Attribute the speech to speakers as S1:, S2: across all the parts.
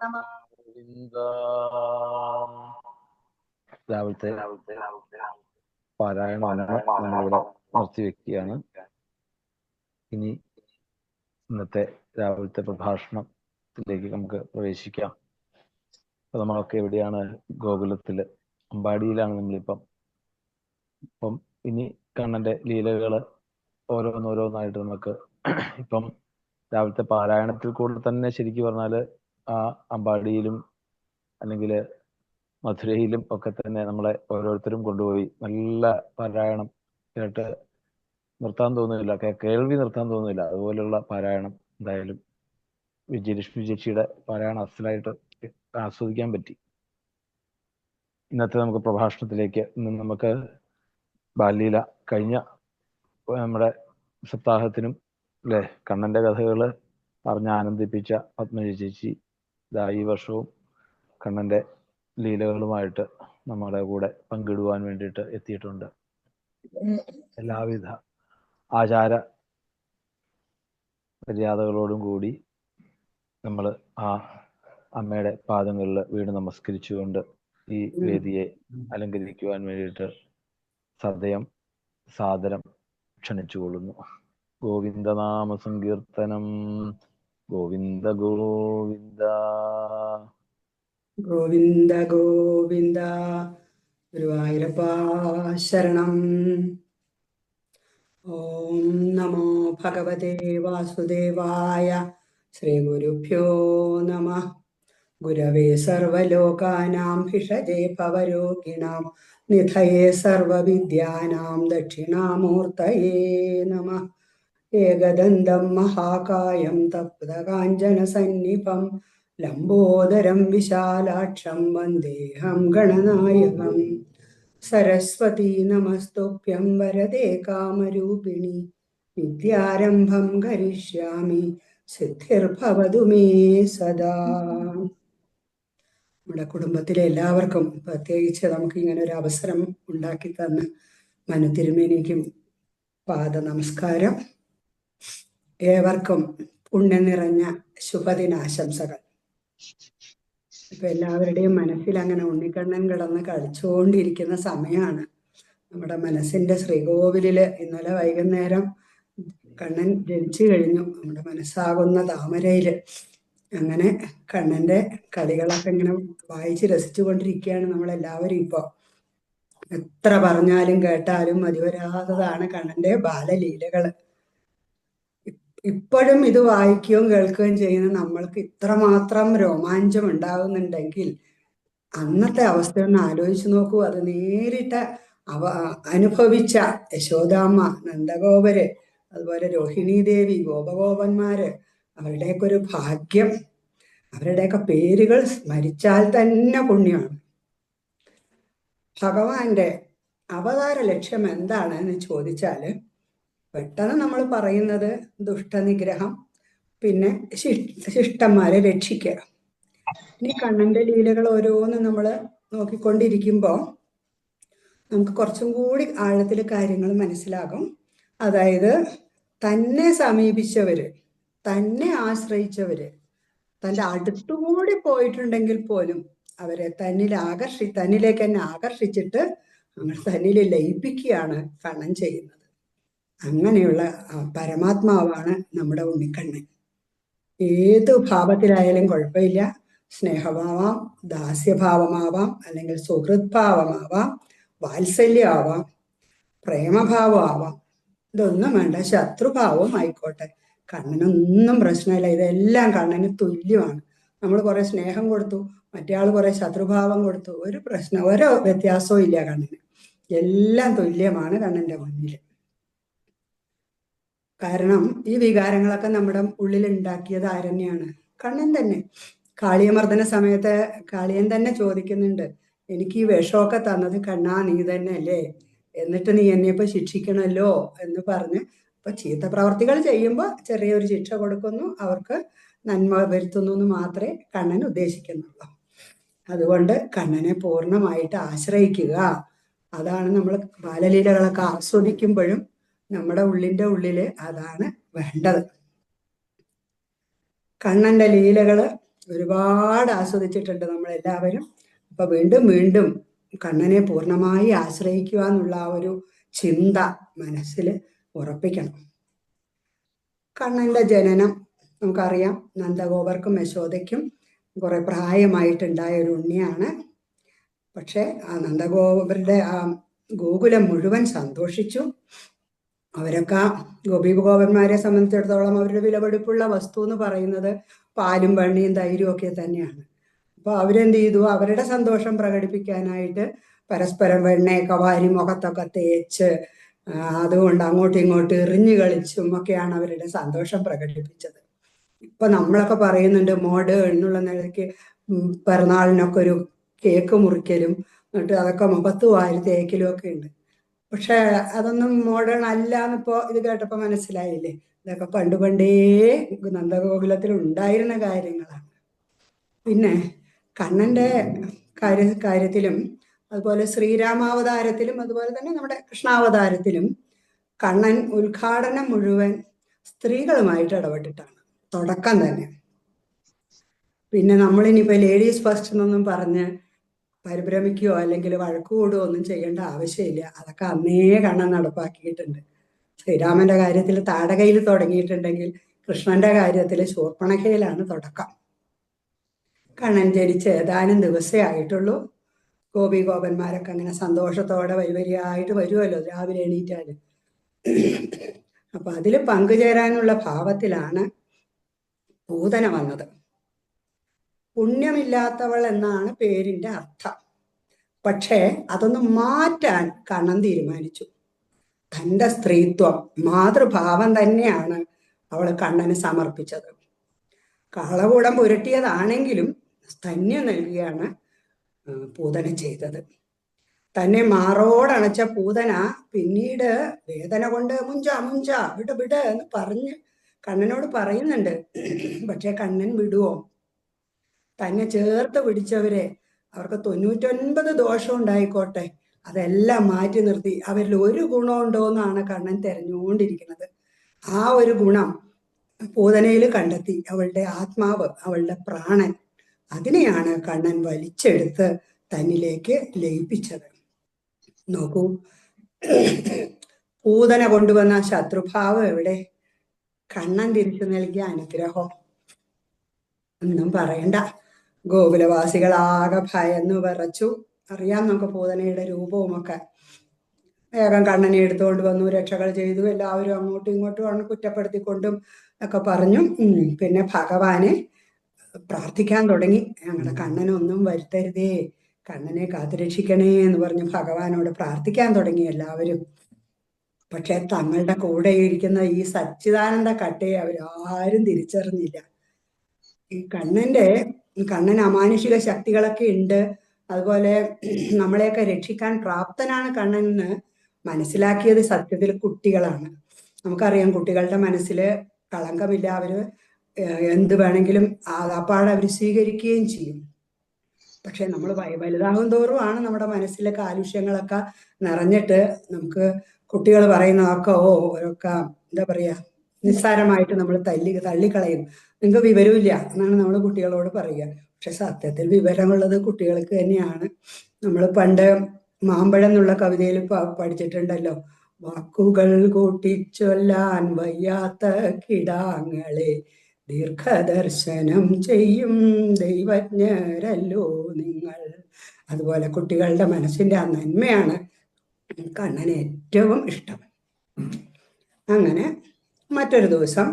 S1: ഗോവിന്ദ. രാവിലത്തെ പാരായണം നമ്മളിവിടെ നിർത്തിവെക്കുകയാണ്. ഇനി ഇന്നത്തെ രാവിലത്തെ പ്രഭാഷണത്തിലേക്ക് നമുക്ക് പ്രവേശിക്കാം. അപ്പൊ നമ്മളൊക്കെ എവിടെയാണ്? ഗോകുലത്തില്, അമ്പാടിയിലാണ് നമ്മളിപ്പം. ഇനി കണ്ണന്റെ ലീലകള് ഓരോന്നോരോന്നായിട്ട് നമുക്ക് ഇപ്പം രാവിലത്തെ പാരായണത്തിൽ കൂടെ തന്നെ ശരിക്കും പറഞ്ഞാല് ആ അമ്പാടിയിലും അല്ലെങ്കിൽ മധുരയിലും ഒക്കെ തന്നെ നമ്മളെ ഓരോരുത്തരും കൊണ്ടുപോയി നല്ല പാരായണം കേട്ട് നിർത്താൻ തോന്നുന്നില്ല, കേൾവി നിർത്താൻ തോന്നുന്നില്ല. അതുപോലെയുള്ള പാരായണം എന്തായാലും വിജയലക്ഷ്മി ചേച്ചിയുടെ പാരായണം അസലായിട്ട് ആസ്വദിക്കാൻ പറ്റി. ഇന്നത്തെ നമുക്ക് പ്രഭാഷണത്തിലേക്ക് നമുക്ക് ബാലലീല കഴിഞ്ഞ നമ്മുടെ സപ്താഹത്തിനും അല്ലെ കണ്ണന്റെ കഥകള് പറഞ്ഞ് ആനന്ദിപ്പിച്ച പത്മജ ചേച്ചി ഈ വർഷവും കണ്ണന്റെ ലീലകളുമായിട്ട് നമ്മുടെ കൂടെ പങ്കിടുവാൻ വേണ്ടിയിട്ട് എത്തിയിട്ടുണ്ട്. എല്ലാവിധ ആചാര മര്യാദകളോടും കൂടി നമ്മൾ ആ അമ്മയുടെ പാദങ്ങളിൽ വീണ് നമസ്കരിച്ചുകൊണ്ട് ഈ വേദിയെ അലങ്കരിക്കുവാൻ വേണ്ടിയിട്ട് സദയം സാദരം ക്ഷണിച്ചുകൊള്ളുന്നു. ഗോവിന്ദനാമ സങ്കീർത്തനം. ഗോവിന്ദ ഗോവിന്ദ
S2: ഗോവിന്ദ ഗോവിന്ദ. ഗുരുവായൂരപ്പ ശരണം. ഓം നമോ ഭഗവതേ വാസുദേവായ. ശ്രീ ഗുരുഭ്യോ നമഃ. ഗുരവേ സർവലോകാനാം ഭിഷജേ ഭവരോഗിണാം നിധയേ സർവവിദ്യാനാം ദക്ഷിണാമൂർത്തയേ നമഃ. ഏകദന്തം മഹാകായം തപ്തകാഞ്ചനസന്നിഭം ലംബോദരം വിശാലാക്ഷം വന്ദേഹം ഗണനായകം. സരസ്വതീ നമസ്തുഭ്യം വരദേ കാമരൂപിണി. വിദ്യാരംഭം കരിഷ്യാമി സിദ്ധിർഭവതു മേ സദാ. നമ്മുടെ കുടുംബത്തിലെ എല്ലാവർക്കും, പ്രത്യേകിച്ച് നമുക്ക് ഇങ്ങനെ ഒരു അവസരം ഉണ്ടാക്കി തന്ന മനു തിരുമേനിക്കും പാദ നമസ്കാരം. ഏവർക്കും പുണ്യം നിറഞ്ഞ ശുഭദിനാശംസകൾ. ഇപ്പൊ എല്ലാവരുടെയും മനസ്സിൽ അങ്ങനെ ഉണ്ണിക്കണ്ണൻ കിടന്ന് കളിച്ചുകൊണ്ടിരിക്കുന്ന സമയമാണ്. നമ്മുടെ മനസ്സിന്റെ ശ്രീകോവിലില് ഇന്നലെ വൈകുന്നേരം കണ്ണൻ ജനിച്ചു കഴിഞ്ഞു. നമ്മുടെ മനസ്സാകുന്ന താമരയില് അങ്ങനെ കണ്ണന്റെ കളികളൊക്കെ ഇങ്ങനെ വായിച്ച് രസിച്ചു കൊണ്ടിരിക്കുകയാണ് നമ്മളെല്ലാവരും. ഇപ്പൊ എത്ര പറഞ്ഞാലും കേട്ടാലും മതിവരാത്തതാണ് കണ്ണന്റെ ബാലലീലകള്. ഇപ്പോഴും ഇത് വായിക്കുകയും കേൾക്കുകയും ചെയ്യുന്ന നമ്മൾക്ക് ഇത്രമാത്രം രോമാഞ്ചം ഉണ്ടാകുന്നുണ്ടെങ്കിൽ അന്നത്തെ അവസ്ഥ ഒന്ന് ആലോചിച്ച് നോക്കൂ. അത് നേരിട്ട് അനുഭവിച്ച യശോദാമ്മ, നന്ദഗോപര്, അതുപോലെ രോഹിണി ദേവി, ഗോപഗോപന്മാര്, അവരുടെയൊക്കെ ഒരു ഭാഗ്യം. അവരുടെയൊക്കെ പേരുകൾ സ്മരിച്ചാൽ തന്നെ പുണ്യമാണ്. ഭഗവാന്റെ അവതാര ലക്ഷ്യം എന്താണ് എന്ന് ചോദിച്ചാല് പെട്ടെന്ന് നമ്മൾ പറയുന്നത് ദുഷ്ടനിഗ്രഹം, പിന്നെ ശിഷ്ടന്മാരെ രക്ഷിക്കുക. ഇനി കണ്ണന്റെ ലീലകൾ ഓരോന്നും നമ്മൾ നോക്കിക്കൊണ്ടിരിക്കുമ്പോൾ നമുക്ക് കുറച്ചും കൂടി ആഴത്തിൽ കാര്യങ്ങൾ മനസ്സിലാകും. അതായത് തന്നെ സമീപിച്ചവര്, തന്നെ ആശ്രയിച്ചവര്, തൻ്റെ അടുത്തുകൂടി പോയിട്ടുണ്ടെങ്കിൽ പോലും അവരെ തന്നിലേക്ക് തന്നെ ആകർഷിച്ചിട്ട് അങ്ങനെ തന്നിൽ ലയിപ്പിക്കുകയാണ് കണ്ണൻ ചെയ്യുന്നത്. അങ്ങനെയുള്ള പരമാത്മാവാണ് നമ്മുടെ ഉണ്ണിക്കണ്ണൻ. ഏത് ഭാവത്തിലായാലും കുഴപ്പമില്ല. സ്നേഹഭാവം, ദാസ്യഭാവമാവാം, അല്ലെങ്കിൽ സുഹൃത് ഭാവമാവാം, വാത്സല്യമാവാം, പ്രേമഭാവം ആവാം, ഇതൊന്നും വേണ്ട, ശത്രുഭാവം ആയിക്കോട്ടെ, കണ്ണനൊന്നും പ്രശ്നമില്ല. ഇതെല്ലാം കണ്ണന് തുല്യമാണ്. നമ്മൾ കുറെ സ്നേഹം കൊടുത്തു, മറ്റേ ആൾ കുറെ ശത്രുഭാവം കൊടുത്തു, ഒരു ഓരോ വ്യത്യാസവും ഇല്ല കണ്ണന്. എല്ലാം തുല്യമാണ് കണ്ണന്റെ മുന്നിൽ. കാരണം ഈ വികാരങ്ങളൊക്കെ നമ്മുടെ ഉള്ളിൽ ഉണ്ടാക്കിയത് ആരെന്നെയാണ്? കണ്ണൻ തന്നെ. കാളിയമർദ്ദന സമയത്ത് കാളിയൻ തന്നെ ചോദിക്കുന്നുണ്ട്, എനിക്ക് ഈ വിഷമൊക്കെ തന്നത് കണ്ണാ നീ തന്നെ അല്ലേ, എന്നിട്ട് നീ എന്നെ ഇപ്പൊ ശിക്ഷിക്കണല്ലോ എന്ന് പറഞ്ഞ്. അപ്പൊ ചീത്ത പ്രവർത്തികൾ ചെയ്യുമ്പോൾ ചെറിയൊരു ശിക്ഷ കൊടുക്കുന്നു, അവർക്ക് നന്മ വരുത്തുന്നു എന്ന് മാത്രമേ കണ്ണൻ ഉദ്ദേശിക്കുന്നുള്ളൂ. അതുകൊണ്ട് കണ്ണനെ പൂർണ്ണമായിട്ട് ആശ്രയിക്കുക. അതാണ് നമ്മൾ ബാലലീലകളൊക്കെ ആസ്വദിക്കുമ്പോഴും നമ്മുടെ ഉള്ളിന്റെ ഉള്ളില് അതാണ് വേണ്ടത്. കണ്ണന്റെ ലീലകള് ഒരുപാട് ആസ്വദിച്ചിട്ടുണ്ട് നമ്മളെല്ലാവരും. അപ്പൊ വീണ്ടും വീണ്ടും കണ്ണനെ പൂർണ്ണമായി ആശ്രയിക്കുക എന്നുള്ള ആ ഒരു ചിന്ത മനസ്സിൽ ഉറപ്പിക്കണം. കണ്ണന്റെ ജനനം നമുക്കറിയാം. നന്ദഗോപർക്കും യശോദയ്ക്കും കുറെ പ്രായമായിട്ടുണ്ടായ ഒരു ഉണ്ണിയാണ്. പക്ഷെ ആ നന്ദഗോപരുടെ ആ ഗോകുലം മുഴുവൻ സന്തോഷിച്ചു. അവരൊക്കെ ഗോപിഗോപന്മാരെ സംബന്ധിച്ചിടത്തോളം അവരുടെ വിലപിടിപ്പുള്ള വസ്തു എന്ന് പറയുന്നത് പാലും വെണ്ണയും തൈരും ഒക്കെ തന്നെയാണ്. അപ്പൊ അവരെന്ത് ചെയ്തു? അവരുടെ സന്തോഷം പ്രകടിപ്പിക്കാനായിട്ട് പരസ്പരം വെണ്ണയൊക്കെ വാരി മുഖത്തൊക്കെ തേച്ച് അതുകൊണ്ട് അങ്ങോട്ടും ഇങ്ങോട്ടും എറിഞ്ഞു കളിച്ചും ഒക്കെയാണ് അവരുടെ സന്തോഷം പ്രകടിപ്പിച്ചത്. ഇപ്പൊ നമ്മളൊക്കെ പറയുന്നുണ്ട് മോഡേൺ എന്നുള്ള നിലയ്ക്ക് പിറന്നാളിനൊക്കെ ഒരു കേക്ക് മുറിക്കലും എന്നിട്ട് അതൊക്കെ മുഖത്ത് വാരി തേക്കലും ഒക്കെ ഉണ്ട്. പക്ഷെ അതൊന്നും മോഡേൺ അല്ല എന്നിപ്പോ ഇത് കേട്ടപ്പോ മനസ്സിലായില്ലേ? ഇതൊക്കെ പണ്ട് പണ്ടേ നന്ദഗോകുലത്തിൽ ഉണ്ടായിരുന്ന കാര്യങ്ങളാണ്. പിന്നെ കണ്ണന്റെ കാര്യത്തിലും അതുപോലെ ശ്രീരാമാവതാരത്തിലും അതുപോലെ തന്നെ നമ്മുടെ കൃഷ്ണാവതാരത്തിലും കണ്ണൻ ഉദ്ഘാടനം മുഴുവൻ സ്ത്രീകളുമായിട്ട് ഇടപെട്ടിട്ടാണ് തുടക്കം തന്നെ. പിന്നെ നമ്മളിനിയിപ്പോ ലേഡീസ് ഫസ്റ്റ് എന്നൊന്നും പറഞ്ഞ് പരിഭ്രമിക്കുകയോ അല്ലെങ്കിൽ വഴക്കുകൂടുകയോ ഒന്നും ചെയ്യേണ്ട ആവശ്യമില്ല. അതൊക്കെ അന്നേ കണ്ണൻ നടപ്പാക്കിയിട്ടുണ്ട്. ശ്രീരാമന്റെ കാര്യത്തിൽ താടകയിൽ തുടങ്ങിയിട്ടുണ്ടെങ്കിൽ കൃഷ്ണന്റെ കാര്യത്തിൽ ശൂർപ്പണഖയിലാണ് തുടക്കം. കണ്ണൻ ജനിച്ച് ഏതാനും ദിവസമേ ആയിട്ടുള്ളൂ. ഗോപിഗോപന്മാരൊക്കെ അങ്ങനെ സന്തോഷത്തോടെ വരിവരിയായിട്ട് വരുമല്ലോ രാവിലെ എണീറ്റാല്. അപ്പൊ അതിൽ പങ്കുചേരാനുള്ള ഭാവത്തിലാണ് പൂതന വന്നത്. പുണ്യമില്ലാത്തവൾ എന്നാണ് പേരിന്റെ അർത്ഥം. പക്ഷേ അതൊന്ന് മാറ്റാൻ കണ്ണൻ തീരുമാനിച്ചു. തൻ്റെ സ്ത്രീത്വം, മാതൃഭാവം തന്നെയാണ് അവൾ കണ്ണന് സമർപ്പിച്ചത്. കാളകൂടം പുരട്ടിയതാണെങ്കിലും സ്തന്യം നൽകിയാണ് പൂതന ചെയ്തത്. തന്നെ മാറോടണച്ച പൂതന പിന്നീട് വേദന കൊണ്ട് മുഞ്ച മുഞ്ച വിട് വിട് എന്ന് പറഞ്ഞ് കണ്ണനോട് പറയുന്നുണ്ട്. പക്ഷെ കണ്ണൻ വിടുവോ? തന്നെ ചേർത്ത് പിടിച്ചവരെ അവർക്ക് 99 ദോഷം ഉണ്ടായിക്കോട്ടെ അതെല്ലാം മാറ്റി നിർത്തി അവരിൽ ഒരു ഗുണമുണ്ടോ എന്നാണ് കണ്ണൻ തെരഞ്ഞുകൊണ്ടിരിക്കുന്നത്. ആ ഒരു ഗുണം പൂതനയിൽ കണ്ടെത്തി. അവളുടെ ആത്മാവ്, അവളുടെ പ്രാണൻ, അതിനെയാണ് കണ്ണൻ വലിച്ചെടുത്ത് തന്നിലേക്ക് ലയിപ്പിച്ചത്. നോക്കൂ, പൂതന കൊണ്ടുവന്ന ശത്രുഭാവം എവിടെ? കണ്ണൻ തിരിച്ചു നൽകിയ അനുഗ്രഹം ഒന്നും പറയണ്ട. ഗോകുലവാസികളാകെ ഭയന്നു വിറച്ചു. അറിയാം നമുക്ക് പൂതനയുടെ രൂപവുമൊക്കെ. വേഗം കണ്ണനെ എടുത്തുകൊണ്ട് വന്നു, രക്ഷകൾ ചെയ്തു. എല്ലാവരും അങ്ങോട്ടും ഇങ്ങോട്ടും കുറ്റപ്പെടുത്തിക്കൊണ്ടും ഒക്കെ പറഞ്ഞു. പിന്നെ ഭഗവാനെ പ്രാർത്ഥിക്കാൻ തുടങ്ങി. ഞങ്ങളുടെ കണ്ണനൊന്നും വരുത്തരുതേ, കണ്ണനെ കാത്തുരക്ഷിക്കണേ എന്ന് പറഞ്ഞ് ഭഗവാനോട് പ്രാർത്ഥിക്കാൻ തുടങ്ങി എല്ലാവരും. പക്ഷെ തങ്ങളുടെ കൂടെ ഇരിക്കുന്ന ഈ സച്ചിദാനന്ദ കട്ടയെ അവരാരും തിരിച്ചറിഞ്ഞില്ല. ഈ കണ്ണൻ അമാനുഷിക ശക്തികളൊക്കെ ഉണ്ട്, അതുപോലെ നമ്മളെയൊക്കെ രക്ഷിക്കാൻ പ്രാപ്തനാണ് കണ്ണൻ എന്ന് മനസ്സിലാക്കിയത് സത്യത്തിൽ കുട്ടികളാണ്. നമുക്കറിയാം കുട്ടികളുടെ മനസ്സിൽ കളങ്കമില്ല. അവര് എന്ത് വേണമെങ്കിലും ആകാപ്പാടെ അവർ സ്വീകരിക്കുകയും ചെയ്യും. പക്ഷെ നമ്മൾ വലുതാകും തോറും ആണ് നമ്മുടെ മനസ്സിലെ കാലുഷ്യങ്ങളൊക്കെ നിറഞ്ഞിട്ട് നമുക്ക് കുട്ടികൾ പറയുന്നതൊക്കെ ഓരൊക്കെ എന്താ പറയാ നിസ്സാരമായിട്ട് നമ്മൾ തള്ളിക്കളയും. നിങ്ങൾക്ക് വിവരമില്ല എന്നാണ് നമ്മൾ കുട്ടികളോട് പറയുക. പക്ഷെ സത്യത്തിൽ വിവരമുള്ളത് കുട്ടികൾക്ക് തന്നെയാണ്. നമ്മൾ പണ്ട് മാമ്പഴം എന്നുള്ള കവിതയിൽ പഠിച്ചിട്ടുണ്ടല്ലോ, വാക്കുകൾ കൂട്ടിച്ചൊല്ലാൻ വയ്യാത്ത കിടാങ്ങളെ ദീർഘദർശനം ചെയ്യും ദൈവജ്ഞരല്ലോ നിങ്ങൾ. അതുപോലെ കുട്ടികളുടെ മനസ്സിന്റെ ആ നന്മയാണ് കണ്ണന് ഏറ്റവും ഇഷ്ടം. അങ്ങനെ മറ്റൊരു ദിവസം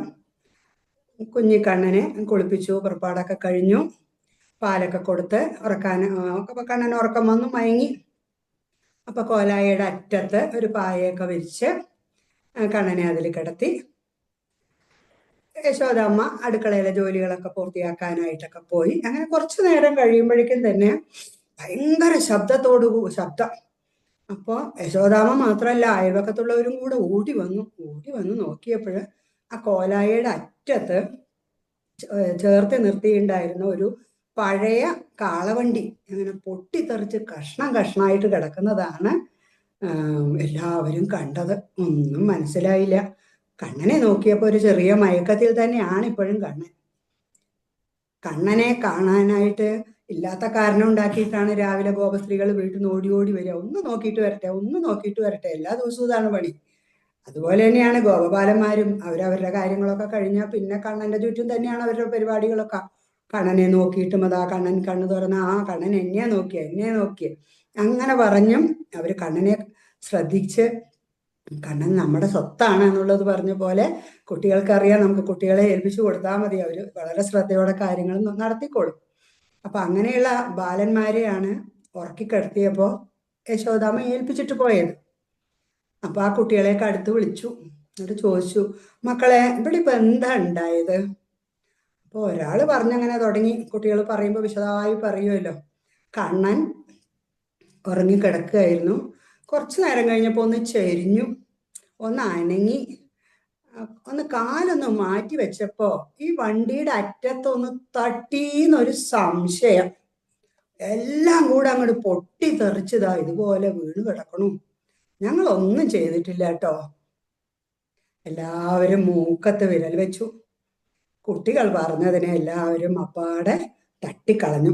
S2: കുഞ്ഞിക്കണ്ണനെ കുളിപ്പിച്ചു, പുറപ്പാടൊക്കെ കഴിഞ്ഞു, പാലൊക്കെ കൊടുത്ത് കണ്ണൻ ഉറക്കം വന്നു, മയങ്ങി. അപ്പൊ കോലായയുടെ അറ്റത്ത് ഒരു പായയൊക്കെ വിരിച്ച് കണ്ണനെ അതിൽ കിടത്തി. യശോദാമ്മ അടുക്കളയിലെ ജോലികളൊക്കെ പൂർത്തിയാക്കാനായിട്ടൊക്കെ പോയി. അങ്ങനെ കുറച്ചു നേരം കഴിയുമ്പോഴേക്കും തന്നെ ഭയങ്കര ശബ്ദം. അപ്പോൾ യശോദാമ്മ മാത്രമല്ല അയൽവക്കത്തുള്ളവരും കൂടെ ഓടി വന്നു നോക്കിയപ്പോൾ ആ കോലായയുടെ അറ്റത്ത് ചേർത്ത് നിർത്തിയിട്ടുണ്ടായിരുന്ന ഒരു പഴയ കാളവണ്ടി അങ്ങനെ പൊട്ടിത്തെറിച്ച് കഷ്ണമായിട്ട് കിടക്കുന്നതാണ് എല്ലാവരും കണ്ടത്. ഒന്നും മനസ്സിലായില്ല. കണ്ണനെ നോക്കിയപ്പോൾ ഒരു ചെറിയ മയക്കത്തിൽ തന്നെയാണ് ഇപ്പോഴും കണ്ണൻ. കണ്ണനെ കാണാനായിട്ട് ഇല്ലാത്ത കാരണം ഉണ്ടാക്കിയിട്ടാണ് രാവിലെ ഗോപസ്ത്രീകൾ വീട്ടിൽ നിന്ന് ഓടി ഓടി വരിക. ഒന്ന് നോക്കിയിട്ട് വരട്ടെ, ഒന്ന് നോക്കിയിട്ട് വരട്ടെ, എല്ലാ ദിവസവും ഇതാണ് പണി. അതുപോലെ തന്നെയാണ് ഗോപബാലന്മാരും. അവരവരുടെ കാര്യങ്ങളൊക്കെ കഴിഞ്ഞാൽ പിന്നെ കണ്ണന്റെ ചുറ്റും തന്നെയാണ് അവരുടെ പരിപാടികളൊക്കെ. കണ്ണനെ നോക്കിയിട്ടും അതാ കണ്ണൻ കണ്ണു തുറന്ന ആ കണ്ണൻ എന്നെയാ നോക്കിയ അങ്ങനെ പറഞ്ഞും അവര് കണ്ണനെ ശ്രദ്ധിച്ച്, കണ്ണൻ നമ്മുടെ സ്വത്താണ് എന്നുള്ളത് പറഞ്ഞ പോലെ കുട്ടികൾക്കറിയാം, നമുക്ക് കുട്ടികളെ ഏൽപ്പിച്ചു കൊടുത്താൽ മതി, അവര് വളരെ ശ്രദ്ധയോടെ കാര്യങ്ങൾ നടത്തിക്കോളും. അപ്പൊ അങ്ങനെയുള്ള ബാലന്മാരെയാണ് ഉറക്കിക്കിടത്തിയപ്പോ യശോദാമ്മ ഏൽപ്പിച്ചിട്ട് പോയത്. അപ്പൊ ആ കുട്ടികളെയൊക്കെ അടുത്ത് വിളിച്ചു, എന്നിട്ട് ചോദിച്ചു, മക്കളെ ഇവിടെ ഇപ്പൊ എന്താ ഉണ്ടായത്? അപ്പൊ ഒരാള് പറഞ്ഞങ്ങനെ തുടങ്ങി. കുട്ടികൾ പറയുമ്പോൾ വിശദമായി പറയുമല്ലോ. കണ്ണൻ ഉറങ്ങിക്കിടക്കുകയായിരുന്നു. കുറച്ചു നേരം കഴിഞ്ഞപ്പോൾ ഒന്ന് ചെരിഞ്ഞു, ഒന്ന് അനങ്ങി, ഒന്ന് കാലൊന്ന് മാറ്റി വെച്ചപ്പോ ഈ വണ്ടിയുടെ അറ്റത്തൊന്ന് തട്ടീന്നൊരു സംശയം. എല്ലാം കൂടെ അങ്ങോട്ട് പൊട്ടിത്തെറിച്ചതാ ഇതുപോലെ വീണ് കിടക്കണു. ഞങ്ങളൊന്നും ചെയ്തിട്ടില്ല കേട്ടോ. എല്ലാവരും മൂക്കത്ത് വിരൽ വെച്ചു. കുട്ടികൾ പറഞ്ഞതിനെ എല്ലാവരും അപ്പാടെ തട്ടിക്കളഞ്ഞു.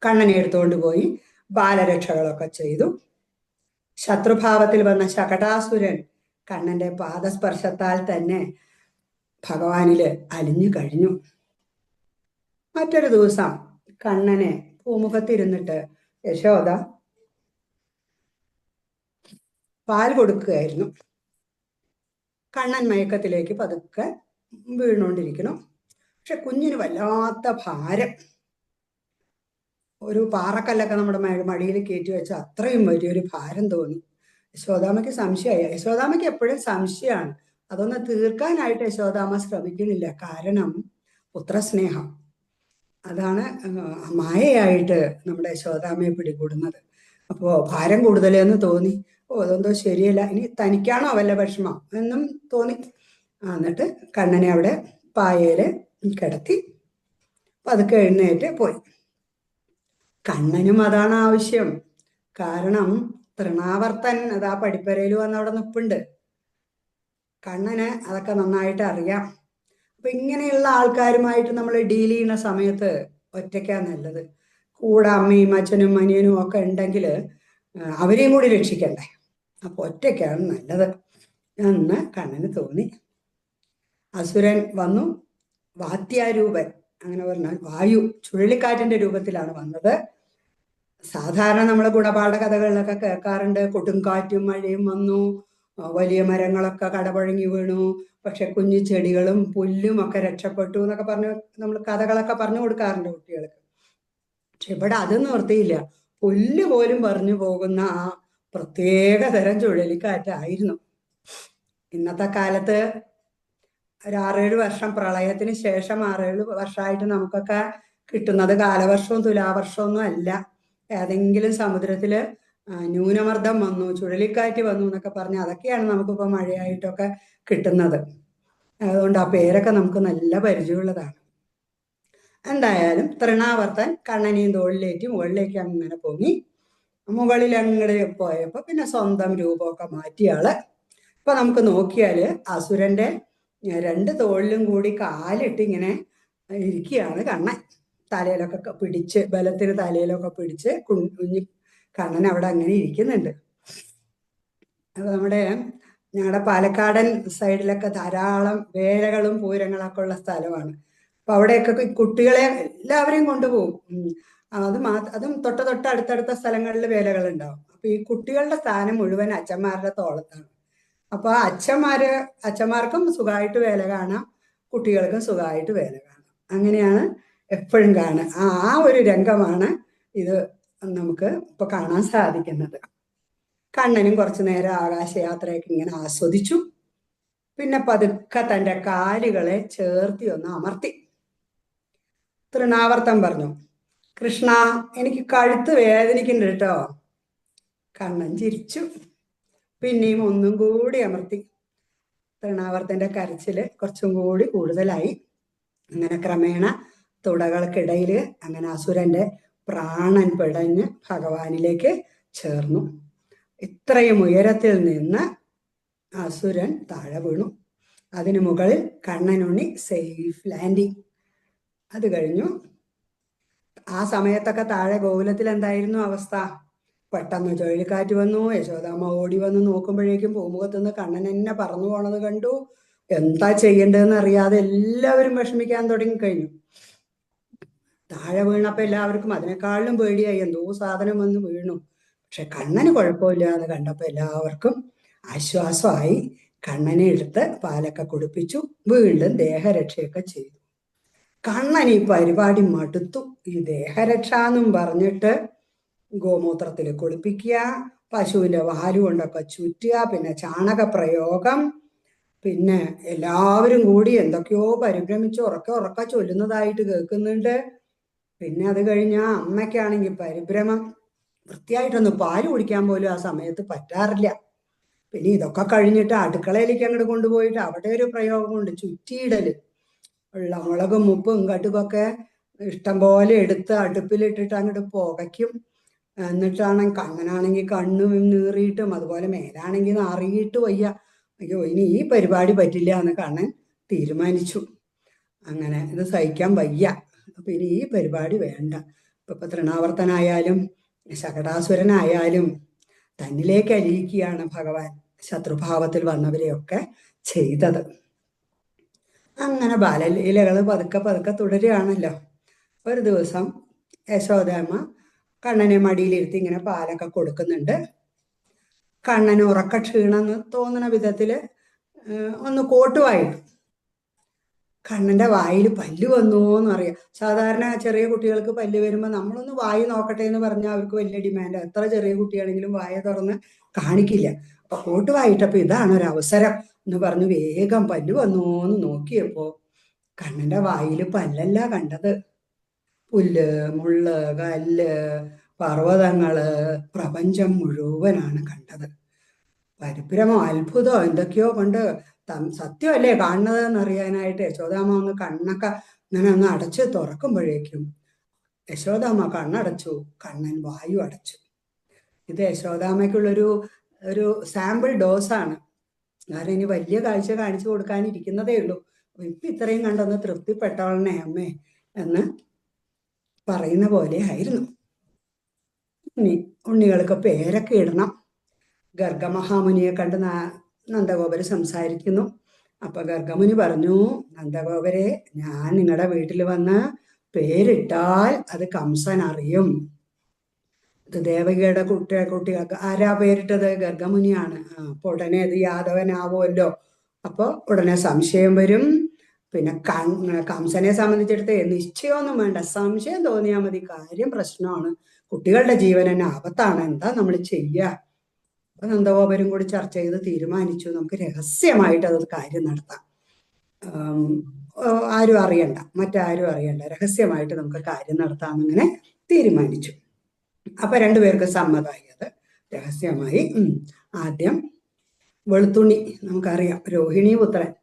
S2: കണ്ണനെ എടുത്തുകൊണ്ട് പോയി ബാലരക്ഷകളൊക്കെ ചെയ്തു. ശത്രുഭാവത്തിൽ വന്ന ശകടാസുരൻ കണ്ണന്റെ പാദസ്പർശത്താൽ തന്നെ ഭഗവാനില് അലിഞ്ഞു കഴിഞ്ഞു. മറ്റൊരു ദിവസം കണ്ണനെ പൂമുഖത്തിരുന്നിട്ട് യശോദ പാൽ കൊടുക്കുകയായിരുന്നു. കണ്ണൻ മയക്കത്തിലേക്ക് പതുക്കെ വീണുകൊണ്ടിരിക്കണം. പക്ഷെ കുഞ്ഞിന് വല്ലാത്ത ഭാരം. ഒരു പാറക്കല്ലൊക്കെ നമ്മുടെ മടിയിൽ കയറ്റി വെച്ച അത്രയും വലിയൊരു ഭാരം തോന്നി. യശോദാമ്മയ്ക്ക് സംശയമായി. യശോദാമ്മയ്ക്ക് എപ്പോഴും സംശയമാണ്. അതൊന്ന് തീർക്കാനായിട്ട് യശോദാമ്മ ശ്രമിക്കുന്നില്ല. കാരണം പുത്രസ്നേഹം അതാണ് മായയായിട്ട് നമ്മുടെ യശോദാമ്മയെ പിടികൂടുന്നത്. അപ്പോ ഭാരം കൂടുതലെന്ന് തോന്നി. അതെന്തോ ശരിയല്ല, ഇനി തനിക്കാണോ വല്ല വിഷമം എന്നും തോന്നി. എന്നിട്ട് കണ്ണനെ അവിടെ പായയില് കിടത്തി പതുക്കെ എഴുന്നേറ്റ് പോയി. കണ്ണനും അതാണ് ആവശ്യം. കാരണം തൃണാവർത്തൻ അതാ പടിപ്പരയിൽ വന്ന് അവിടെ നിൽപ്പുണ്ട്. കണ്ണന് അതൊക്കെ നന്നായിട്ട് അറിയാം. അപ്പൊ ഇങ്ങനെയുള്ള ആൾക്കാരുമായിട്ട് നമ്മൾ ഡീൽ ചെയ്യുന്ന സമയത്ത് ഒറ്റയ്ക്കാ നല്ലത്. കൂടെ അമ്മയും അച്ഛനും അനിയനും ഒക്കെ ഉണ്ടെങ്കിൽ അവരെയും കൂടി രക്ഷിക്കണ്ടേ. അപ്പൊ ഒറ്റയ്ക്കാണ് നല്ലത് എന്ന് കണ്ണന് തോന്നി. അസുരൻ വന്നു. വാത്യാരൂപൻ, അങ്ങനെ പറഞ്ഞാൽ വായു, ചുഴലിക്കാറ്റിന്റെ രൂപത്തിലാണ് വന്നത്. സാധാരണ നമ്മൾ ഗുണപാഠ കഥകളിലൊക്കെ കേൾക്കാറുണ്ട്, കൊടുങ്കാറ്റും മഴയും വന്നു, വലിയ മരങ്ങളൊക്കെ കടപുഴങ്ങി വീണു, പക്ഷെ കുഞ്ഞു ചെടികളും പുല്ലും ഒക്കെ രക്ഷപ്പെട്ടു എന്നൊക്കെ പറഞ്ഞ് നമ്മൾ കഥകളൊക്കെ പറഞ്ഞു കൊടുക്കാറുണ്ട് കുട്ടികൾക്ക്. പക്ഷെ ഇവിടെ അത് നിർത്തിയില്ല. പുല്ല് പോലും പറഞ്ഞു പോകുന്ന ആ പ്രത്യേക തരം ചുഴലിക്കാറ്റായിരുന്നു. ഇന്നത്തെ കാലത്ത് ഒരു 6-7 വർഷം, പ്രളയത്തിന് ശേഷം 6-7 വർഷമായിട്ട് നമുക്കൊക്കെ കിട്ടുന്നത് കാലവർഷവും തുലാവർഷമൊന്നും അല്ല. ഏതെങ്കിലും സമുദ്രത്തില് ന്യൂനമർദ്ദം വന്നു, ചുഴലിക്കാറ്റ് വന്നു എന്നൊക്കെ പറഞ്ഞ് അതൊക്കെയാണ് നമുക്കിപ്പോ മഴയായിട്ടൊക്കെ കിട്ടുന്നത്. അതുകൊണ്ട് ആ പേരൊക്കെ നമുക്ക് നല്ല പരിചയമുള്ളതാണ്. എന്തായാലും തൃണാവർത്തൻ കണ്ണനെയും തോളിലേറ്റി മുകളിലേക്ക് അങ്ങനെ പൊങ്ങി. മുകളിൽ അങ്ങോട്ട് പോയപ്പോ പിന്നെ സ്വന്തം രൂപമൊക്കെ മാറ്റിയ ആള്. ഇപ്പൊ നമുക്ക് നോക്കിയാല് അസുരന്റെ 2 തോളിലും കൂടി കാലിട്ട് ഇങ്ങനെ ഇരിക്കുകയാണ് കണ്ണൻ. തലയിലൊക്കെ പിടിച്ച്, ബലത്തിന് തലയിലൊക്കെ പിടിച്ച് കുഞ്ഞി കണ്ണൻ അവിടെ അങ്ങനെ ഇരിക്കുന്നുണ്ട്. അപ്പൊ ഞങ്ങളുടെ പാലക്കാടൻ സൈഡിലൊക്കെ ധാരാളം വേലകളും പൂരങ്ങളൊക്കെ ഉള്ള സ്ഥലമാണ്. അപ്പൊ അവിടെയൊക്കെ കുട്ടികളെ എല്ലാവരെയും കൊണ്ടുപോകും. അതും അടുത്തടുത്ത സ്ഥലങ്ങളിൽ വേലകൾ ഉണ്ടാവും. അപ്പൊ ഈ കുട്ടികളുടെ സ്ഥാനം മുഴുവൻ അച്ഛന്മാരുടെ തോളത്താണ്. അപ്പൊ അച്ഛന്മാർക്കും സുഖമായിട്ട് വേല കാണാം, കുട്ടികൾക്കും സുഖമായിട്ട് വേല കാണാം. അങ്ങനെയാണ് എപ്പോഴും കാണുക. ആ ഒരു രംഗമാണ് ഇത് നമുക്ക് ഇപ്പൊ കാണാൻ സാധിക്കുന്നത്. കണ്ണനും കുറച്ചു നേരം ആകാശയാത്രയൊക്കെ ഇങ്ങനെ ആസ്വദിച്ചു. പിന്നെ പതുക്കെ തൻ്റെ കാലുകളെ ചേർത്തി ഒന്ന് അമർത്തി. തൃണാവർത്തൻ പറഞ്ഞു, കൃഷ്ണ, എനിക്ക് കഴുത്ത് വേദനിക്കുന്നുണ്ട് കേട്ടോ. കണ്ണൻ ചിരിച്ചു. പിന്നെയും ഒന്നും കൂടി അമർത്തി. തൃണാവർത്തന്റെ കരച്ചില് കുറച്ചും കൂടി കൂടുതലായി. അങ്ങനെ ക്രമേണ തുടകൾക്കിടയിൽ അങ്ങനെ അസുരന്റെ പ്രാണൻ പിടഞ്ഞ് ഭഗവാനിലേക്ക് ചേർന്നു. ഇത്രയും ഉയരത്തിൽ നിന്ന് അസുരൻ താഴെ വീണു. അതിനു മുകളിൽ കണ്ണനുണ്ണി സേഫ് ലാൻഡിങ്. അത് കഴിഞ്ഞു. ആ സമയത്തൊക്കെ താഴെ ഗോകുലത്തിൽ എന്തായിരുന്നു അവസ്ഥ? പെട്ടെന്ന് ചുഴലിക്കാറ്റ് വന്നു. യശോദാമ്മ ഓടി വന്ന് നോക്കുമ്പോഴേക്കും പൂമുഖത്തുനിന്ന് കണ്ണൻ എന്നെ പറന്നു പോണത് കണ്ടു. എന്താ ചെയ്യേണ്ടതെന്ന് അറിയാതെ എല്ലാവരും വിഷമിക്കാൻ തുടങ്ങിക്കഴിഞ്ഞു. താഴെ വീണപ്പോ എല്ലാവർക്കും അതിനേക്കാളും പേടിയായി, എന്തോ സാധനം വന്ന് വീണു. പക്ഷെ കണ്ണന് കുഴപ്പമില്ല എന്ന് കണ്ടപ്പോ എല്ലാവർക്കും ആശ്വാസമായി. കണ്ണനെ എടുത്ത് പാലൊക്കെ കുടിപ്പിച്ചു. വീണ്ടും ദേഹരക്ഷയൊക്കെ ചെയ്തു. കണ്ണൻ ഈ പരിപാടി മടുത്തു. ഈ ദേഹരക്ഷ എന്നും പറഞ്ഞിട്ട് ഗോമൂത്രത്തിൽ കുളിപ്പിക്കുക, പശുവിന്റെ വാല് കൊണ്ടൊക്കെ ചുറ്റുക, പിന്നെ ചാണകപ്രയോഗം, പിന്നെ എല്ലാവരും കൂടി എന്തൊക്കെയോ പരിഭ്രമിച്ച് ഉറക്ക ചൊല്ലുന്നതായിട്ട് കേൾക്കുന്നുണ്ട്. പിന്നെ അത് കഴിഞ്ഞാൽ അമ്മയ്ക്കാണെങ്കിൽ പരിഭ്രമം. വൃത്തിയായിട്ടൊന്ന് പാല് കുടിക്കാൻ പോലും ആ സമയത്ത് പറ്റാറില്ല. പിന്നെ ഇതൊക്കെ കഴിഞ്ഞിട്ട് അടുക്കളയിലേക്ക് അങ്ങോട്ട് കൊണ്ടുപോയിട്ട് അവിടെ ഒരു പ്രയോഗമുണ്ട്, ചുറ്റിയിടല്. ഉള്ള മുളകും ഉപ്പും കടുകൊക്കെ ഇഷ്ടം പോലെ എടുത്ത് അടുപ്പിലിട്ടിട്ട് അങ്ങോട്ട് പുകയ്ക്കും. എന്നിട്ടാണ് കണ്ണനാണെങ്കിൽ കണ്ണ് നീറിയിട്ടും അതുപോലെ മേലാണെങ്കിൽ നാറിയിട്ട് വയ്യ. അയ്യോ, ഇനി ഈ പരിപാടി പറ്റില്ല എന്ന് കണ്ണൻ തീരുമാനിച്ചു. അങ്ങനെ ഇത് സഹിക്കാൻ വയ്യ, അപ്പൊ ഇനി ഈ പരിപാടി വേണ്ട. ഇപ്പൊ തൃണാവർത്തനായാലും ശകടാസുരനായാലും തന്നിലേക്ക് അലിയിക്കുകയാണ് ഭഗവാൻ ശത്രുഭാവത്തിൽ വന്നവരെയൊക്കെ ചെയ്തത്. അങ്ങനെ ബാലലീലകൾ പതുക്കെ പതുക്കെ തുടരുകയാണല്ലോ. ഒരു ദിവസം യശോദാമ്മ കണ്ണനെ മടിയിലിരുത്തി ഇങ്ങനെ പാലൊക്കെ കൊടുക്കുന്നുണ്ട്. കണ്ണന് ഉറക്ക ക്ഷീണമെന്ന് തോന്നുന്ന വിധത്തില് ഒന്ന് കോട്ടുവായിട്ടു. കണ്ണന്റെ വായിൽ പല്ല് വന്നു എന്നറിയാം. സാധാരണ ചെറിയ കുട്ടികൾക്ക് പല്ല് വരുമ്പോൾ നമ്മളൊന്ന് വായി നോക്കട്ടെ എന്ന് പറഞ്ഞാൽ അവർക്ക് വലിയ ഡിമാൻഡ്. എത്ര ചെറിയ കുട്ടിയാണെങ്കിലും വായ തുറന്ന് കാണിക്കില്ല. അപ്പൊ കോട്ടുവായിട്ടപ്പോ ഇതാണ് ഒരു അവസരം എന്ന് പറഞ്ഞു വേഗം പല്ല് വന്നു എന്ന് നോക്കിയപ്പോ കണ്ണന്റെ വായിൽ പല്ലല്ല കണ്ടത്. പുല്ല്, മുള്ള്, കല്ല്, പർവ്വതങ്ങള്, പ്രപഞ്ചം മുഴുവനാണ് കണ്ടത്. പരിഭ്രമോ അത്ഭുതമോ എന്തൊക്കെയോ കൊണ്ട് സത്യമല്ലേ കാണുന്നത് എന്നറിയാനായിട്ട് യശോദാമ്മ ഒന്ന് കണ്ണൊക്കെ ഇങ്ങനെ ഒന്ന് അടച്ച് തുറക്കുമ്പോഴേക്കും യശോദാമ്മ കണ്ണടച്ചു, കണ്ണൻ വായു അടച്ചു. ഇത് യശോദാമ്മയ്ക്കുള്ളൊരു സാമ്പിൾ ഡോസാണ്. കാരണം ഇനി വലിയ കാഴ്ച കാണിച്ചു കൊടുക്കാനിരിക്കുന്നതേ ഉള്ളൂ. ഇപ്പൊ ഇത്രയും കണ്ടൊന്ന് തൃപ്തിപ്പെട്ടവളനെ അമ്മേ എന്ന് പറയുന്ന പോലെ ആയിരുന്നു. ഇനി ഉണ്ണികൾക്ക് പേരൊക്കെ ഇടണം. ഗർഗമഹാമുനിയെ കണ്ട് നന്ദഗോപര് സംസാരിക്കുന്നു. അപ്പൊ ഗർഗമുനി പറഞ്ഞു, നന്ദഗോപരെ, ഞാൻ നിങ്ങളുടെ വീട്ടിൽ വന്ന് പേരിട്ടാൽ അത് കംസൻ അറിയും. ഇത് ദേവകിയുടെ കുട്ടികൾക്ക് ആരാ പേരിട്ടത്? ഗർഗമുനിയാണ്. അപ്പൊ ഉടനെ അത് യാദവനാവുമല്ലോ. അപ്പൊ ഉടനെ സംശയം വരും. പിന്നെ കംസനെ സംബന്ധിച്ചിടത്ത് നിശ്ചയമൊന്നും വേണ്ട, സംശയം തോന്നിയാൽ മതി. കാര്യം പ്രശ്നമാണ്, കുട്ടികളുടെ ജീവൻ തന്നെ ആപത്താണ്. എന്താ നമ്മൾ ചെയ്യുക? അപ്പൊ നന്ദഗോപരും കൂടി ചർച്ച ചെയ്ത് തീരുമാനിച്ചു, നമുക്ക് രഹസ്യമായിട്ട് അത് കാര്യം നടത്താം. ആരും അറിയണ്ട, മറ്റാരും അറിയണ്ട, രഹസ്യമായിട്ട് നമുക്ക് കാര്യം നടത്താമെന്നിങ്ങനെ തീരുമാനിച്ചു. അപ്പൊ രണ്ടുപേർക്ക് സമ്മതമായി. അത് രഹസ്യമായി. ആദ്യം വെളുത്തുണ്ണി, നമുക്കറിയാം രോഹിണി പുത്രൻ,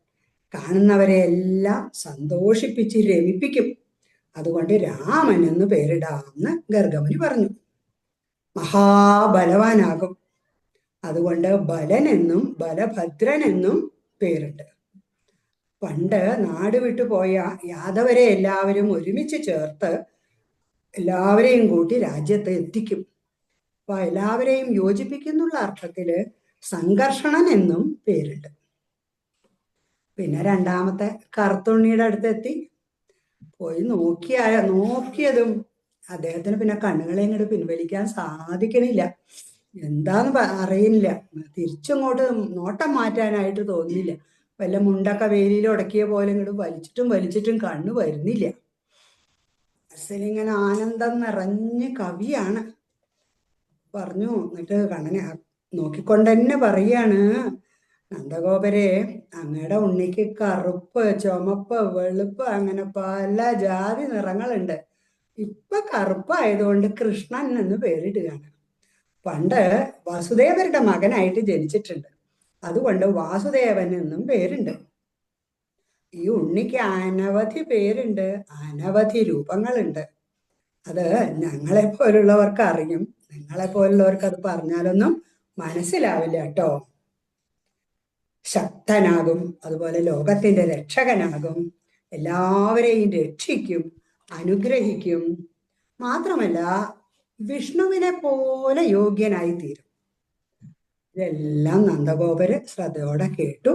S2: കാണുന്നവരെ എല്ലാം സന്തോഷിപ്പിച്ച് രമിപ്പിക്കും. അതുകൊണ്ട് രാമൻ എന്ന് പേരിടാമെന്ന് ഗർഗമുനി പറഞ്ഞു. മഹാബലവാനാകും, അതുകൊണ്ട് ബലൻ എന്നും ബലഭദ്രൻ എന്നും പേരുണ്ട്. പണ്ട് നാട് വിട്ടു പോയ യാദവരെ എല്ലാവരും ഒരുമിച്ച് ചേർത്ത് എല്ലാവരെയും കൂട്ടി രാജ്യത്ത് എത്തിക്കും. അപ്പൊ എല്ലാവരെയും യോജിപ്പിക്കുന്നുള്ള അർത്ഥത്തില് സംഘർഷണൻ എന്നും പേരുണ്ട്. പിന്നെ രണ്ടാമത്തെ കറുത്തുണ്ണിയുടെ അടുത്തെത്തി. പോയി നോക്കിയതും അദ്ദേഹത്തിന് പിന്നെ കണ്ണുകളെ ഇങ്ങോട്ട് പിൻവലിക്കാൻ സാധിക്കണില്ല. എന്താന്ന് അറിയില്ല. തിരിച്ചങ്ങോട്ട് നോട്ടം മാറ്റാനായിട്ട് തോന്നിയില്ല. വല്ല മുണ്ടൊക്കെ വേലിയിൽ ഉടക്കിയ പോലെ ഇങ്ങോട്ട് വലിച്ചിട്ടും കണ്ണു വരുന്നില്ല. മനസ്സിലിങ്ങനെ ആനന്ദം നിറഞ്ഞ് കവിയാണ്. പറഞ്ഞു. എന്നിട്ട് കണ്ണനെ നോക്കിക്കൊണ്ട് തന്നെ പറയാണ്, നന്ദഗോപരെ, അങ്ങയുടെ ഉണ്ണിക്ക് കറുപ്പ്, ചുമപ്പ്, വെളുപ്പ്, അങ്ങനെ പല ജാതി നിറങ്ങളുണ്ട്. ഇപ്പൊ കറുപ്പായതുകൊണ്ട് കൃഷ്ണൻ എന്ന് പേരിടുകയാണ്. പണ്ട് വസുദേവരുടെ മകനായിട്ട് ജനിച്ചിട്ടുണ്ട്, അതുകൊണ്ട് വാസുദേവൻ എന്നും പേരുണ്ട്. ഈ ഉണ്ണിക്ക് അനവധി പേരുണ്ട്, അനവധി രൂപങ്ങളുണ്ട്. അത് ഞങ്ങളെ പോലുള്ളവർക്ക് അറിയും, നിങ്ങളെ പോലുള്ളവർക്ക് അത് പറഞ്ഞാലൊന്നും മനസ്സിലാവില്ല കേട്ടോ. ശക്തനാകും, അതുപോലെ ലോകത്തിന്റെ രക്ഷകനാകും, എല്ലാവരെയും രക്ഷിക്കും, അനുഗ്രഹിക്കും. മാത്രമല്ല വിഷ്ണുവിനെ പോലെ യോഗ്യനായി തീരും. ഇതെല്ലാം നന്ദഗോപര് ശ്രദ്ധയോടെ കേട്ടു.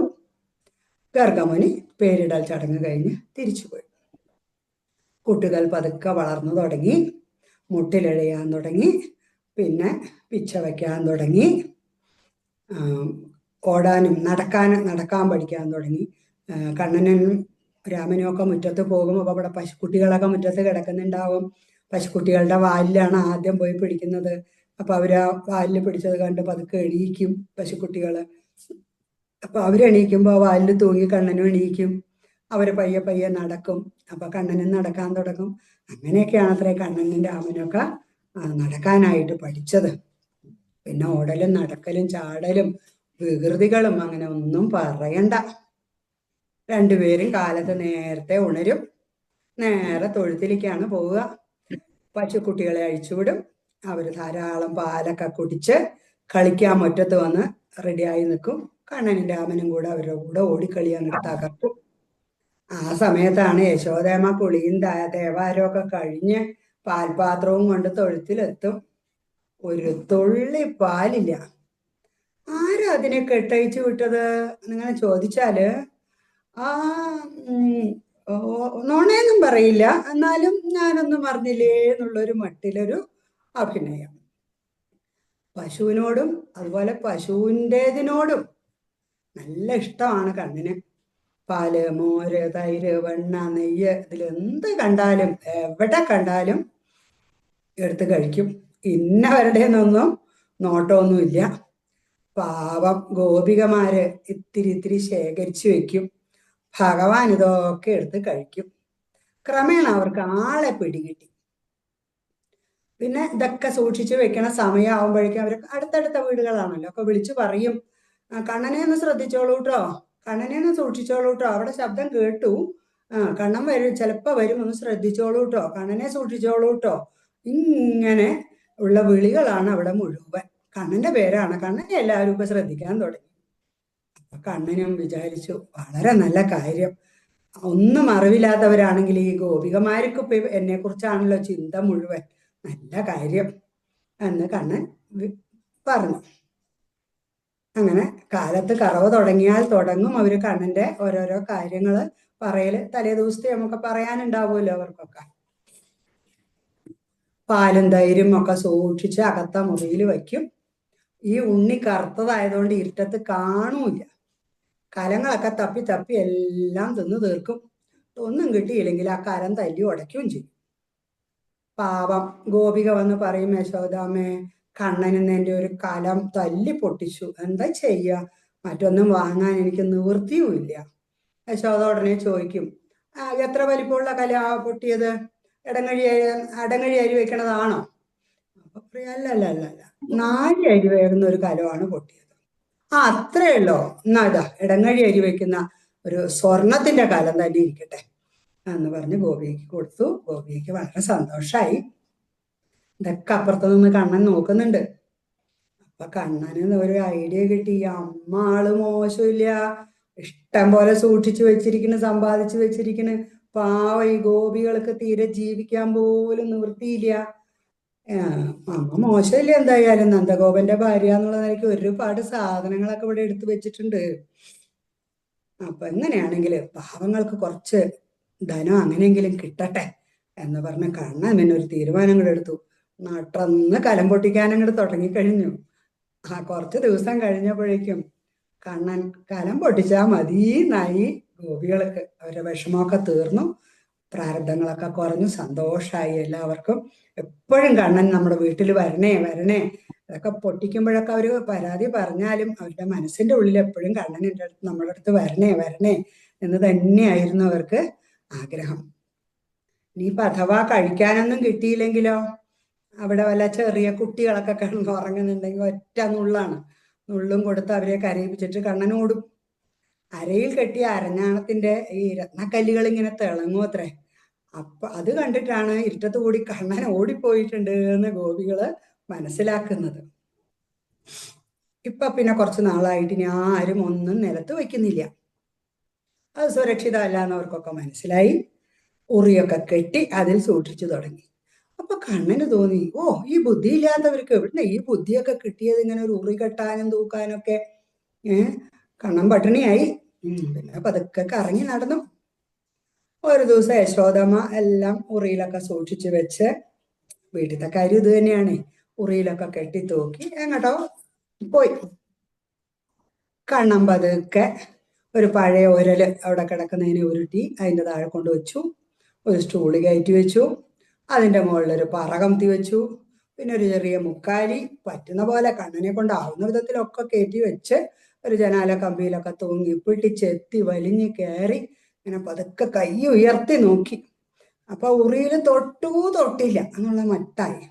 S2: ഗർഗമുനി പേരിടൽ ചടങ്ങ് കഴിഞ്ഞ് തിരിച്ചുപോയി. കുട്ടികൾ പതുക്കെ വളർന്നു തുടങ്ങി, മുട്ടിലെഴയാൻ തുടങ്ങി, പിന്നെ പിച്ച വയ്ക്കാൻ തുടങ്ങി, ഓടാനും നടക്കാൻ പഠിക്കാൻ തുടങ്ങി. കണ്ണനും രാമനും ഒക്കെ മുറ്റത്ത് പോകും. അപ്പോൾ അവിടെ പശുക്കുട്ടികളൊക്കെ മുറ്റത്ത് കിടക്കുന്നുണ്ടാവും. പശുക്കുട്ടികളുടെ വാലിലാണ് ആദ്യം പോയി പിടിക്കുന്നത്. അപ്പൊ അവരാ വാലിൽ പിടിച്ചത് കണ്ട് പതുക്കെ എണീക്കും പശുക്കുട്ടികള്. അപ്പൊ അവരെണീക്കുമ്പോൾ വാലിൽ തൂങ്ങി കണ്ണനും എണീക്കും. അവര് പയ്യെ പയ്യെ നടക്കും. അപ്പൊ കണ്ണനും നടക്കാൻ തുടങ്ങും. അങ്ങനെയൊക്കെയാണ് അത്രേ കണ്ണനും രാമനൊക്കെ നടക്കാനായിട്ട് പഠിച്ചത്. പിന്നെ ഓടലും നടക്കലും ചാടലും വികൃതികളും അങ്ങനെ ഒന്നും പറയണ്ട. രണ്ടുപേരും കാലത്ത് നേരത്തെ ഉണരും, നേരെ തൊഴുത്തിലേക്കാണ് പോവുക. പശുക്കുട്ടികളെ അഴിച്ചുവിടും. അവർ ധാരാളം പാലൊക്കെ കുടിച്ച് കളിക്കാൻ മുറ്റത്ത് വന്ന് റെഡിയായി നിൽക്കും. കണ്ണനും രാമനും കൂടെ അവരുടെ കൂടെ ഓടിക്കളിയാണ് തകർക്കും. ആ സമയത്താണ് യശോദാമ്മ കുളിയും ദേവാരമൊക്കെ കഴിഞ്ഞ് പാൽപാത്രവും കൊണ്ട് തൊഴുത്തിലെത്തും. ഒരു തുള്ളി പാലില്ല. ആരാ അതിനെ കെട്ടഴിച്ചു വിട്ടത് എന്നിങ്ങനെ ചോദിച്ചാല് നോണയൊന്നും പറയില്ല, എന്നാലും ഞാനൊന്നും അറിഞ്ഞില്ലേ എന്നുള്ളൊരു മട്ടിലൊരു അഭിനയം. പശുവിനോടും അതുപോലെ പശുവിൻ്റെതിനോടും നല്ല ഇഷ്ടമാണ് കണ്ണിന്. പാല്, മോര്, തൈര്, വെണ്ണ, നെയ്യ്, ഇതിലെന്ത് കണ്ടാലും എവിടെ കണ്ടാലും എടുത്ത് കഴിക്കും. ഇന്നവരുടെ ഒന്നും നോട്ടമൊന്നുമില്ല. പാവം ഗോപികമാര് ഇത്തിരി ശേഖരിച്ചു വെക്കും. ഭഗവാൻ ഇതൊക്കെ എടുത്ത് കഴിക്കും. ക്രമേണ അവർക്ക് ആളെ പിടികിട്ടി. പിന്നെ ഇതൊക്കെ സൂക്ഷിച്ചു വെക്കണ സമയമാകുമ്പോഴേക്കും അവർ അടുത്തടുത്ത വീടുകളാണല്ലോ, അപ്പൊ വിളിച്ചു പറയും, കണ്ണനെ ഒന്ന് ശ്രദ്ധിച്ചോളൂ കേട്ടോ, കണ്ണനെ ഒന്ന് സൂക്ഷിച്ചോളൂ കേട്ടോ, അവിടെ ശബ്ദം കേട്ടു, കണ്ണൻ വരും, ചിലപ്പോ വരും, ഒന്ന് ശ്രദ്ധിച്ചോളൂ കേട്ടോ, കണ്ണനെ സൂക്ഷിച്ചോളൂ കേട്ടോ. ഇങ്ങനെ ഉള്ള വിളികളാണ് അവിടെ മുഴുവൻ. കണ്ണന്റെ പേരാണ്. കണ്ണനെ എല്ലാവരും ഇപ്പൊ ശ്രദ്ധിക്കാൻ തുടങ്ങി. അപ്പൊ കണ്ണനും വിചാരിച്ചു, വളരെ നല്ല കാര്യം. ഒന്നും അറിവില്ലാത്തവരാണെങ്കിൽ ഈ ഗോപികമാർക്ക് ഇപ്പൊ എന്നെ കുറിച്ചാണല്ലോ ചിന്ത മുഴുവൻ. നല്ല കാര്യം എന്ന് കണ്ണൻ പറഞ്ഞു. അങ്ങനെ കാലത്ത് കറവ തുടങ്ങിയാൽ തുടങ്ങും അവര് കണ്ണന്റെ ഓരോരോ കാര്യങ്ങള് പറയല്. തലേ ദിവസത്തെ നമുക്ക് പറയാനുണ്ടാവുമല്ലോ അവർക്കൊക്കെ. പാലും തൈരും ഒക്കെ സൂക്ഷിച്ച് അകത്ത മുറിയിൽ വയ്ക്കും. ഈ ഉണ്ണി കറുത്തതായതുകൊണ്ട് ഇരുട്ടത്ത് കാണൂല. കലങ്ങളൊക്കെ തപ്പി തപ്പി എല്ലാം തിന്നു തീർക്കും. ഒന്നും കിട്ടിയില്ലെങ്കിൽ ആ കലം തല്ലി ഉടയ്ക്കുകയും ചെയ്യും. പാവം ഗോപിക വന്ന് പറയും, യശോദാമ്മേ, കണ്ണനിന്ന് എൻ്റെ ഒരു കലം തല്ലി പൊട്ടിച്ചു, എന്താ ചെയ്യുക, മറ്റൊന്നും വാങ്ങാൻ എനിക്ക് നിവൃത്തിയുമില്ല. യശോദ ഉടനെ ചോദിക്കും, എത്ര വലിപ്പമുള്ള കല പൊട്ടിയത്? അടങ്ങഴി അരി വെക്കണതാണോ? അപ്പൊ പറയാം, അല്ല, 4 അരി വേകുന്ന ഒരു കലമാണ് പൊട്ടിയത്. അത്രേ ഉള്ളോ? എന്നാ ഇതാ ഇടങ്ങഴി അരി വെക്കുന്ന ഒരു സ്വർണത്തിന്റെ കലം തന്നെ ഇരിക്കട്ടെ എന്ന് പറഞ്ഞ് ഗോപിക്ക് കൊടുത്തു. ഗോപിക്ക് വളരെ സന്തോഷായി. ഇതൊക്കെ അപ്പുറത്ത് നിന്ന് കണ്ണൻ നോക്കുന്നുണ്ട്. അപ്പൊ കണ്ണന് ഒരു ഐഡിയ കിട്ടി. അമ്മ ആള് മോശമില്ല, ഇഷ്ടം പോലെ സൂക്ഷിച്ചു വെച്ചിരിക്കുന്നു, സമ്പാദിച്ചു വെച്ചിരിക്കുന്നു. പാവ ഈ ഗോപികൾക്ക് തീരെ ജീവിക്കാൻ പോലും നിവൃത്തിയില്ല. അമ്മ മോശമില്ല, എന്തായാലും നന്ദഗോപന്റെ ഭാര്യ എന്നുള്ള നിലയ്ക്ക് ഒരുപാട് സാധനങ്ങളൊക്കെ ഇവിടെ എടുത്തു വെച്ചിട്ടുണ്ട്. അപ്പൊ എങ്ങനെയാണെങ്കിൽ പാവങ്ങൾക്ക് കുറച്ച് ധനം അങ്ങനെയെങ്കിലും കിട്ടട്ടെ എന്ന് പറഞ്ഞ കണ്ണൻ പിന്നെ ഒരു തീരുമാനം കൂടെ എടുത്തു. നട്ടന്ന് കലം പൊട്ടിക്കാനങ്ങോട്ട് തുടങ്ങിക്കഴിഞ്ഞു. കുറച്ച് ദിവസം കഴിഞ്ഞപ്പോഴേക്കും കണ്ണൻ കലം പൊട്ടിച്ചാൽ മതിയെന്നായി ഗോപികൾക്ക്. അവരുടെ വിഷമമൊക്കെ തീർന്നു, പ്രാരബ്ധങ്ങളൊക്കെ കുറഞ്ഞു, സന്തോഷമായി എല്ലാവർക്കും. എപ്പോഴും കണ്ണൻ നമ്മുടെ വീട്ടിൽ വരണേ അതൊക്കെ പൊട്ടിക്കുമ്പോഴൊക്കെ അവർ പരാതി പറഞ്ഞാലും അവരുടെ മനസ്സിന്റെ ഉള്ളിൽ എപ്പോഴും കണ്ണനിൻ്റെ അടുത്ത്, നമ്മുടെ അടുത്ത് വരണേ എന്ന് തന്നെയായിരുന്നു അവർക്ക് ആഗ്രഹം. ഇനിയിപ്പോൾ അഥവാ കഴിക്കാനൊന്നും കിട്ടിയില്ലെങ്കിലോ, അവിടെ വല്ല ചെറിയ കുട്ടികളൊക്കെ കിടന്ന് ഉറങ്ങുന്നുണ്ടെങ്കിൽ ഒറ്റ നുള്ളും കൊടുത്ത് അവരെ കരയിപ്പിച്ചിട്ട് കണ്ണനോടും. അരയിൽ കെട്ടിയ അരഞ്ഞാണത്തിന്റെ ഈ രത്നക്കല്ലുകൾ ഇങ്ങനെ തിളങ്ങും അത്രേ. അപ്പൊ അത് കണ്ടിട്ടാണ് ഇരുട്ടത്ത് കൂടി കണ്ണൻ ഓടിപ്പോയിട്ടുണ്ട് എന്ന് ഗോപികള് മനസ്സിലാക്കുന്നത്. ഇപ്പൊ പിന്നെ കുറച്ച് നാളായിട്ട് ഇനി ആരും ഒന്നും നിലത്ത് വയ്ക്കുന്നില്ല. അത് സുരക്ഷിതമല്ല എന്നവർക്കൊക്കെ മനസ്സിലായി. ഉറിയൊക്കെ കെട്ടി അതിൽ സൂക്ഷിച്ചു തുടങ്ങി. അപ്പൊ കണ്ണന് തോന്നി, ഓ, ഈ ബുദ്ധി ഇല്ലാത്തവർക്ക് എവിടെ ഈ ബുദ്ധിയൊക്കെ കിട്ടിയത്, ഇങ്ങനെ ഒരു ഉറി കെട്ടാനും തൂക്കാനൊക്കെ. കണ്ണൻ പട്ടിണിയായി. പിന്നെ പതുക്കെ കറങ്ങി നടന്നു. ഒരു ദിവസം യശോദമ്മ എല്ലാം ഉറിയിലൊക്കെ സൂക്ഷിച്ചു വെച്ച്, വീട്ടിലത്തെ കാര്യം ഇത് തന്നെയാണ്, ഉറിയിലൊക്കെ കെട്ടി തൂക്കി എങ്ങോട്ടോ പോയി. കണ്ണൻ പതുക്കെ ഒരു പഴയ ഉരല് അവിടെ കിടക്കുന്നതിനെ ഉരുട്ടി അതിൻ്റെ താഴെ കൊണ്ടുവച്ചു. ഒരു സ്റ്റൂള് കയറ്റി വെച്ചു. അതിൻ്റെ മുകളിലൊരു പറ കമത്തി വെച്ചു. പിന്നെ ഒരു ചെറിയ മുക്കാലി പറ്റുന്ന പോലെ കണ്ണനെ കൊണ്ടാവുന്ന വിധത്തിലൊക്കെ കയറ്റി വെച്ച് ഒരു ജനാല കമ്പിയിലൊക്കെ തൂങ്ങി പിടിച്ചെത്തി വലിഞ്ഞ് കയറി ഇങ്ങനെ പതുക്കെ കൈ ഉയർത്തി നോക്കി. അപ്പൊ ഉറിയിൽ തൊട്ടില്ല എന്നുള്ള മട്ടായി.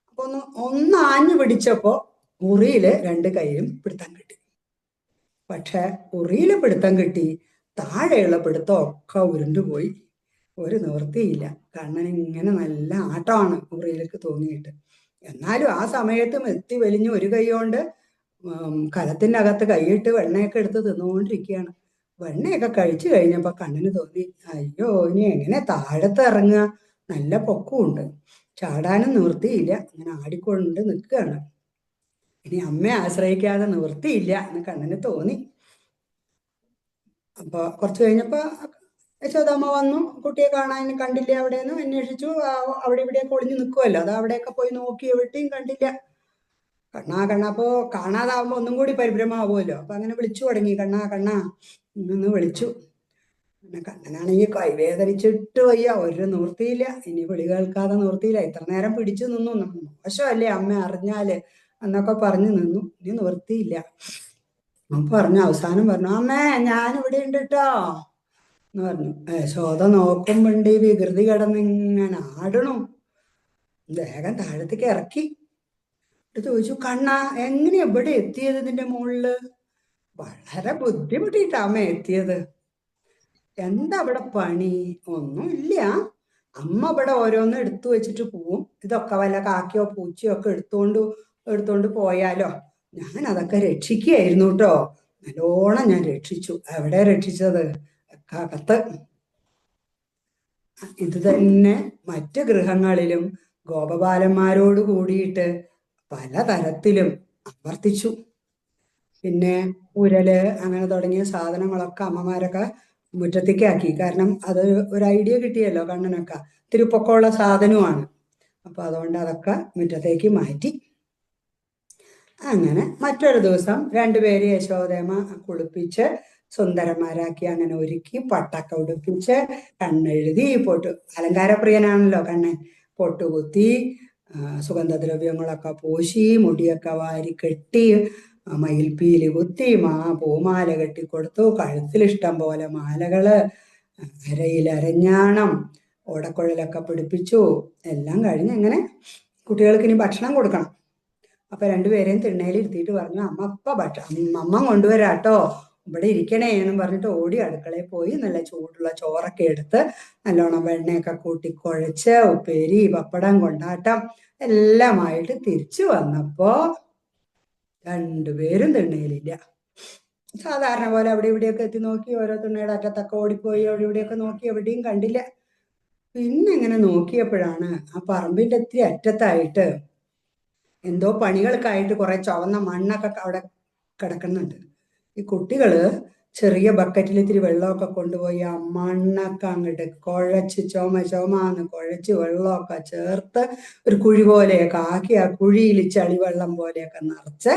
S2: അപ്പൊ ഒന്ന് ആഞ്ഞു പിടിച്ചപ്പോ ഉറിയില് രണ്ട് കൈയും പിടുത്തം കിട്ടി. പക്ഷെ ഉറിയില് പിടുത്തം കിട്ടി, താഴെയുള്ള പിടുത്തം ഒക്കെ ഉരുണ്ടുപോയി. ഒരു നിവൃത്തിയില്ല. കണ്ണൻ ഇങ്ങനെ നല്ല ആട്ടമാണ് ഉറിയിലേക്ക് തോന്നിയിട്ട്. എന്നാലും ആ സമയത്തും എത്തി വലിഞ്ഞ് ഒരു കൈ കൊണ്ട് കലത്തിൻ്റെ അകത്ത് കൈയിട്ട് വെണ്ണയൊക്കെ എടുത്ത് തിന്നുകൊണ്ടിരിക്കുകയാണ്. വെണ്ണയൊക്കെ കഴിച്ചു കഴിഞ്ഞപ്പോൾ കണ്ണന് തോന്നി, അയ്യോ, ഇനി എങ്ങനെ താഴത്ത് ഇറങ്ങുക? നല്ല പൊക്കമുണ്ട്, ചാടാനും നിവൃത്തിയില്ല. അങ്ങനെ ആടിക്കൊണ്ട് നിൽക്കുകയാണ്. ഇനി അമ്മയെ ആശ്രയിക്കാതെ നിവൃത്തിയില്ല എന്ന് കണ്ണന് തോന്നി. അപ്പൊ കുറച്ച് കഴിഞ്ഞപ്പോ യശോദാമ്മ വന്നു. കുട്ടിയെ കാണാൻ കണ്ടില്ല, അവിടെയെന്ന് അന്വേഷിച്ചു. അവിടെ ഇവിടെയൊക്കെ ഒളിഞ്ഞു നിൽക്കുമല്ലോ, അത് അവിടെയൊക്കെ പോയി നോക്കി, എവിടെയും കണ്ടില്ല. അപ്പോ കാണാതാവുമ്പോ ഒന്നും കൂടി പരിഭ്രമാവുമല്ലോ. അപ്പൊ അങ്ങനെ വിളിച്ചു തുടങ്ങി, കണ്ണാ എന്ന് വിളിച്ചു. പിന്നെ കണ്ണനാണെങ്കിൽ കൈവേദനിച്ചിട്ട് വയ്യ, ഒരു നിവൃത്തിയില്ല. ഇനി വിളി കേൾക്കാതെ നിവൃത്തിയില്ല. ഇത്ര നേരം പിടിച്ചു നിന്നു, മോശമല്ലേ അമ്മ അറിഞ്ഞാല് എന്നൊക്കെ പറഞ്ഞു നിന്നു. ഇനി നിവൃത്തിയില്ല. അവസാനം പറഞ്ഞു, അമ്മേ, ഞാനിവിടെ ഉണ്ട് കേട്ടോ എന്ന് പറഞ്ഞു. യശോദ നോക്കുമ്പോണ്ട് ഈ വികൃതി കിടന്നിങ്ങനെ ആടണു. വേഗം താഴത്തേക്ക് ഇറക്കി. ചോദിച്ചു, കണ്ണാ, എങ്ങനെ എവിടെ എത്തിയത് ഇതിന്റെ മുകളില്? വളരെ ബുദ്ധിമുട്ടിയിട്ടാ അമ്മ എത്തിയത്. എന്താ അവിടെ പണി? ഒന്നുമില്ല, അമ്മ ഇവിടെ ഓരോന്നും എടുത്തു വെച്ചിട്ട് പോവും. ഇതൊക്കെ വല്ല കാക്കയോ പൂച്ചയോ ഒക്കെ എടുത്തോണ്ട് പോയാലോ, ഞാൻ അതൊക്കെ രക്ഷിക്കുകയായിരുന്നു കേട്ടോ. നല്ലോണം ഞാൻ രക്ഷിച്ചു. എവിടെ രക്ഷിച്ചത്? അകത്ത്. ഇത് തന്നെ മറ്റ് ഗൃഹങ്ങളിലും ഗോപബാലന്മാരോട് കൂടിയിട്ട് പലതരത്തിലും ആവർത്തിച്ചു. പിന്നെ ഉരല് അങ്ങനെ തുടങ്ങിയ സാധനങ്ങളൊക്കെ അമ്മമാരൊക്കെ മുറ്റത്തേക്ക് ആക്കി. കാരണം അത് ഒരു ഐഡിയ കിട്ടിയല്ലോ കണ്ണനൊക്കെ. ഇത്തിരി പൊക്കമുള്ള സാധനവുമാണ്. അപ്പൊ അതുകൊണ്ട് അതൊക്കെ മുറ്റത്തേക്ക് മാറ്റി. അങ്ങനെ മറ്റൊരു ദിവസം രണ്ടുപേര് യശോദമ്മ കുളിപ്പിച്ച് സുന്ദരന്മാരാക്കി അങ്ങനെ ഒരുക്കി പട്ടൊക്കെ ഉടുപ്പിച്ച് കണ്ണെഴുതി അലങ്കാരപ്രിയനാണല്ലോ കണ്ണൻ. പൊട്ടുകുത്തി സുഗന്ധദ്രവ്യങ്ങളൊക്കെ പൂശി മുടിയൊക്കെ വാരി കെട്ടി മയിൽപ്പീലി കുത്തി പൂമാല കെട്ടിക്കൊടുത്തു. കഴുത്തിലിഷ്ടം പോലെ മാലകള്, അരയിൽ അരഞ്ഞാണം, ഓടക്കുഴലൊക്കെ പിടിപ്പിച്ചു. എല്ലാം കഴിഞ്ഞ് അങ്ങനെ കുട്ടികൾക്ക് ഇനി ഭക്ഷണം കൊടുക്കണം. അപ്പൊ രണ്ടുപേരെയും തിണ്ണയിൽ ഇരുത്തിയിട്ട് പറഞ്ഞു, അമ്മ കൊണ്ടുവരാട്ടോ, ഇവിടെ ഇരിക്കണേ എന്നും പറഞ്ഞിട്ട് ഓടി അടുക്കളയിൽ പോയി നല്ല ചൂടുള്ള ചോറൊക്കെ എടുത്ത് നല്ലോണം വെണ്ണയൊക്കെ കൂട്ടി കുഴച്ച് ഉപ്പേരി, പപ്പടം, കൊണ്ടാട്ടം എല്ലാമായിട്ട് തിരിച്ചു വന്നപ്പോ രണ്ടുപേരും തിണ്ണയിലില്ല. സാധാരണ പോലെ അവിടെ ഇവിടെയൊക്കെ എത്തി നോക്കി, ഓരോ തിണ്ണയുടെ അറ്റത്തൊക്കെ ഓടിപ്പോയി അവിടെ ഇവിടെയൊക്കെ നോക്കി, എവിടെയും കണ്ടില്ല. പിന്നെ ഇങ്ങനെ നോക്കിയപ്പോഴാണ് ആ പറമ്പിന്റെ ഇത്തിരി അറ്റത്തായിട്ട് എന്തോ പണികൾക്കായിട്ട് കുറെ ചുവന്ന മണ്ണൊക്കെ അവിടെ കിടക്കുന്നുണ്ട്. ഈ കുട്ടികള് ചെറിയ ബക്കറ്റിൽ ഇത്തിരി വെള്ളമൊക്കെ കൊണ്ടുപോയി ആ മണ്ണൊക്കെ അങ്ങോട്ട് കുഴച്ച് ചുമന്ന് കുഴച്ച് വെള്ളമൊക്കെ ചേർത്ത് ഒരു കുഴി പോലെയൊക്കെ ആക്കി ആ കുഴിയിൽ ചളിവെള്ളം പോലെയൊക്കെ നിറച്ച്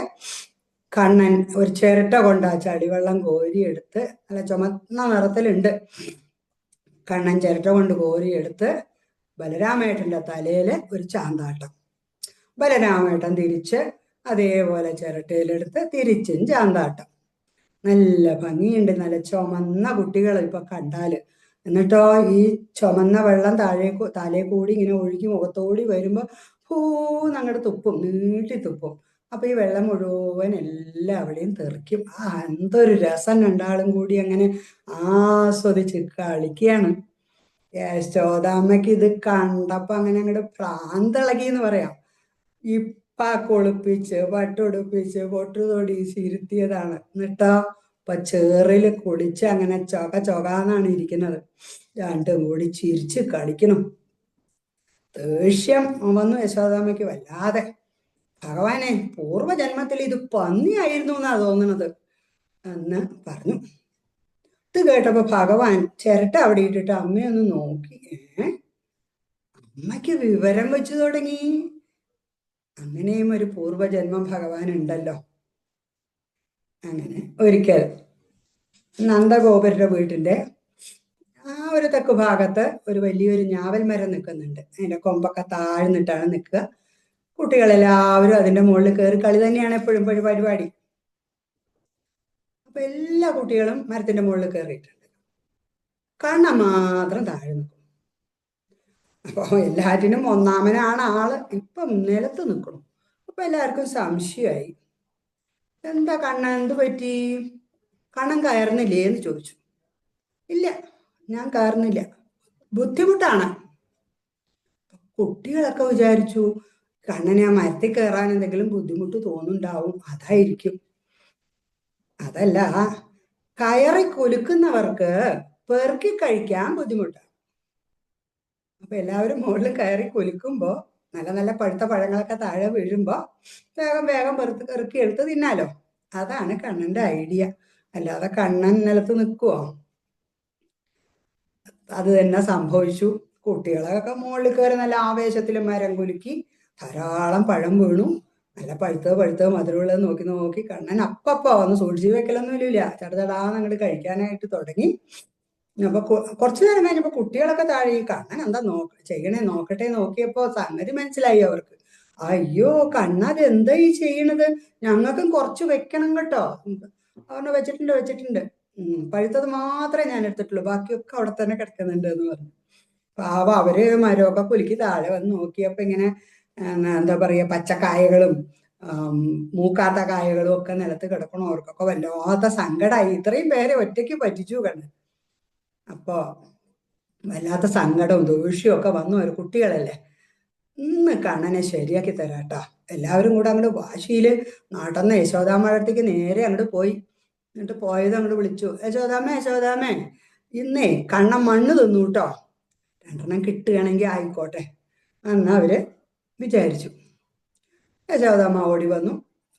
S2: കണ്ണൻ ഒരു ചിരട്ട കൊണ്ട് ആ ചളിവെള്ളം കോരിയെടുത്ത്, നല്ല ചുമന്ന നിറത്തിലുണ്ട്, കണ്ണൻ ചിരട്ട കൊണ്ട് കോരിയെടുത്ത് ബലരാമേട്ടന്റെ തലയിൽ ഒരു ചാന്താട്ടം. ബലരാമേട്ടൻ തിരിച്ച് അതേപോലെ ചിരട്ടയിലെടുത്ത് തിരിച്ചും ചാന്താട്ടം. നല്ല ഭംഗിയുണ്ട്, നല്ല ചുമന്ന കുട്ടികൾ ഇപ്പൊ കണ്ടാല്. എന്നിട്ടോ ഈ ചുമന്ന വെള്ളം തലേ കൂടി ഇങ്ങനെ ഒഴുകി മുഖത്തോടി വരുമ്പോ അങ്ങോട്ട് തുപ്പും, നീട്ടി തുപ്പും. അപ്പൊ ഈ വെള്ളം മുഴുവൻ എല്ലാവിടെയും തെറിക്കും. എന്തൊരു രസം! രണ്ടാളും കൂടി അങ്ങനെ ആസ്വദിച്ച് കളിക്കുകയാണ്. യശോദാമ്മയ്ക്ക് ഇത് കണ്ടപ്പോ അങ്ങനെ അങ്ങോട്ട് ഭ്രാന്തിളകി എന്ന് പറയാം. ഇപ്പ കുളിപ്പിച്ച് പട്ടുടുപ്പിച്ച് പൊട്ടു തൊടിയിച്ച് ഇരുത്തിയതാണ്. എന്നിട്ടോ ഇപ്പൊ ചേറില് കുളിച്ച് അങ്ങനെ ചൊകാന്നാണ് ഇരിക്കുന്നത്. രണ്ടും കൂടി ചിരിച്ച് കളിക്കണം. ദേഷ്യം വന്നു യശോദാമ്മയ്ക്ക് വല്ലാതെ. ഭഗവാനെ, പൂർവ്വജന്മത്തിൽ ഇത് പന്നിയായിരുന്നു എന്നാ തോന്നുന്നത് എന്ന് പറഞ്ഞു. ഇത് കേട്ടപ്പോ ഭഗവാൻ ചിരട്ട അവിടെ ഇട്ടിട്ട് അമ്മയൊന്ന് നോക്കി. അമ്മയ്ക്ക് വിവരം വെച്ചു തുടങ്ങി. അങ്ങനെയും ഒരു പൂർവ്വജന്മം ഭഗവാൻ ഉണ്ടല്ലോ. അങ്ങനെ ഒരിക്കൽ നന്ദഗോപരുടെ വീട്ടിന്റെ ആ ഒരു തെക്ക് ഭാഗത്ത് ഒരു വലിയൊരു ഞാവൽ മരം നിൽക്കുന്നുണ്ട്. അതിന്റെ കൊമ്പൊക്കെ താഴ്ന്നിട്ടാണ് നിൽക്കുക. കുട്ടികളെല്ലാവരും അതിന്റെ മുകളിൽ കയറി കളി തന്നെയാണ് എപ്പോഴും പരിപാടി. അപ്പൊ എല്ലാ കുട്ടികളും മരത്തിന്റെ മുകളിൽ കയറിയിട്ടുണ്ട്. കണ്ണൻ മാത്രം താഴെ നിൽക്കും. അപ്പൊ എല്ലാറ്റിനും ഒന്നാമനാണ് ആള്. ഇപ്പം നിലത്ത് നിൽക്കണം. അപ്പൊ എല്ലാവർക്കും സംശയമായി. എന്താ കണ്ണൻ, എന്ത് പറ്റി? കണ്ണൻ കയറുന്നില്ലേ എന്ന് ചോദിച്ചു. ഇല്ല, ഞാൻ കയറുന്നില്ല, ബുദ്ധിമുട്ടാണ്. കുട്ടികളൊക്കെ വിചാരിച്ചു കണ്ണനെ ആ മരത്തിൽ കയറാൻ എന്തെങ്കിലും ബുദ്ധിമുട്ട് തോന്നുന്നുണ്ടാവും, അതായിരിക്കും. അതല്ല, കയറി കുലുക്കുന്നവർക്ക് പെറുക്കി കഴിക്കാൻ ബുദ്ധിമുട്ടാണ്. അപ്പൊ എല്ലാവരും മുകളിൽ കയറി കുലുക്കുമ്പോ നല്ല നല്ല പഴുത്ത പഴങ്ങളൊക്കെ താഴെ വീഴുമ്പോ വേഗം പെറുക്കി എടുത്ത് തിന്നാലോ. അതാണ് കണ്ണന്റെ ഐഡിയ. അല്ലാതെ കണ്ണൻ നിലത്ത് നിൽക്കുവോ? അത് തന്നെ സംഭവിച്ചു. കുട്ടികളൊക്കെ മുകളിൽ കയറി നല്ല ആവേശത്തിൽ മരം കുലുക്കി. ധാരാളം പഴം വീണു. നല്ല പഴുത്ത മധുരമുള്ളത് നോക്കി കണ്ണൻ അപ്പപ്പോ ഒന്ന് സൂക്ഷിച്ച് വെക്കലൊന്നുമില്ല, ചെറുതടാന്ന് അങ്ങോട്ട് കഴിക്കാനായിട്ട് തുടങ്ങി. അപ്പൊ കുറച്ചു നേരം കഴിഞ്ഞപ്പോ കുട്ടികളൊക്കെ താഴെ. കണ്ണൻ എന്താ ചെയ്യണേ നോക്കട്ടെ നോക്കിയപ്പോ സംഗതി മനസ്സിലായി അവർക്ക്. അയ്യോ കണ്ണ, അത് എന്താ ഈ ചെയ്യണത്? ഞങ്ങൾക്കും കുറച്ച് വെക്കണം കേട്ടോ. അവനെ വെച്ചിട്ടുണ്ട്. പഴുത്തത് മാത്രമേ ഞാൻ എടുത്തിട്ടുള്ളൂ, ബാക്കിയൊക്കെ അവിടെ തന്നെ കിടക്കുന്നുണ്ട് എന്ന് പറഞ്ഞു. പാവം അവര് മരമൊക്കെ കുലുക്കി താഴെ വന്ന് നോക്കിയപ്പോ ഇങ്ങനെ എന്താ പറയാ, പച്ചക്കായകളും മൂക്കാത്ത കായകളും ഒക്കെ നിലത്ത് കിടക്കണം. അവർക്കൊക്കെ വല്ലാത്ത സങ്കടമായി. ഇത്രയും പേരെ ഒറ്റയ്ക്ക് പറ്റിച്ചു കണ്ണൻ. അപ്പോ വല്ലാത്ത സങ്കടവും ദേഷ്യവും ഒക്കെ വന്നു. ഒരു കുട്ടികളല്ലേ, ഇന്ന് കണ്ണനെ ശരിയാക്കി തരാട്ടാ. എല്ലാവരും കൂടെ അങ്ങോട്ട് വാശിയില് നടന്ന യശോദാമ്മയുടെ അടുത്തേക്ക് നേരെ അങ്ങോട്ട് പോയി. എന്നിട്ട് പോയത് അങ്ങോട്ട് വിളിച്ചു, യശോദാമ്മേ, ഇന്നേ കണ്ണൻ മണ്ണ് തിന്നു കേട്ടോ. 2 കിട്ടുകയാണെങ്കിൽ ആയിക്കോട്ടെ എന്ന് അവര് വിചാരിച്ചു. യശോദാമ്മ ഓടി വന്നു.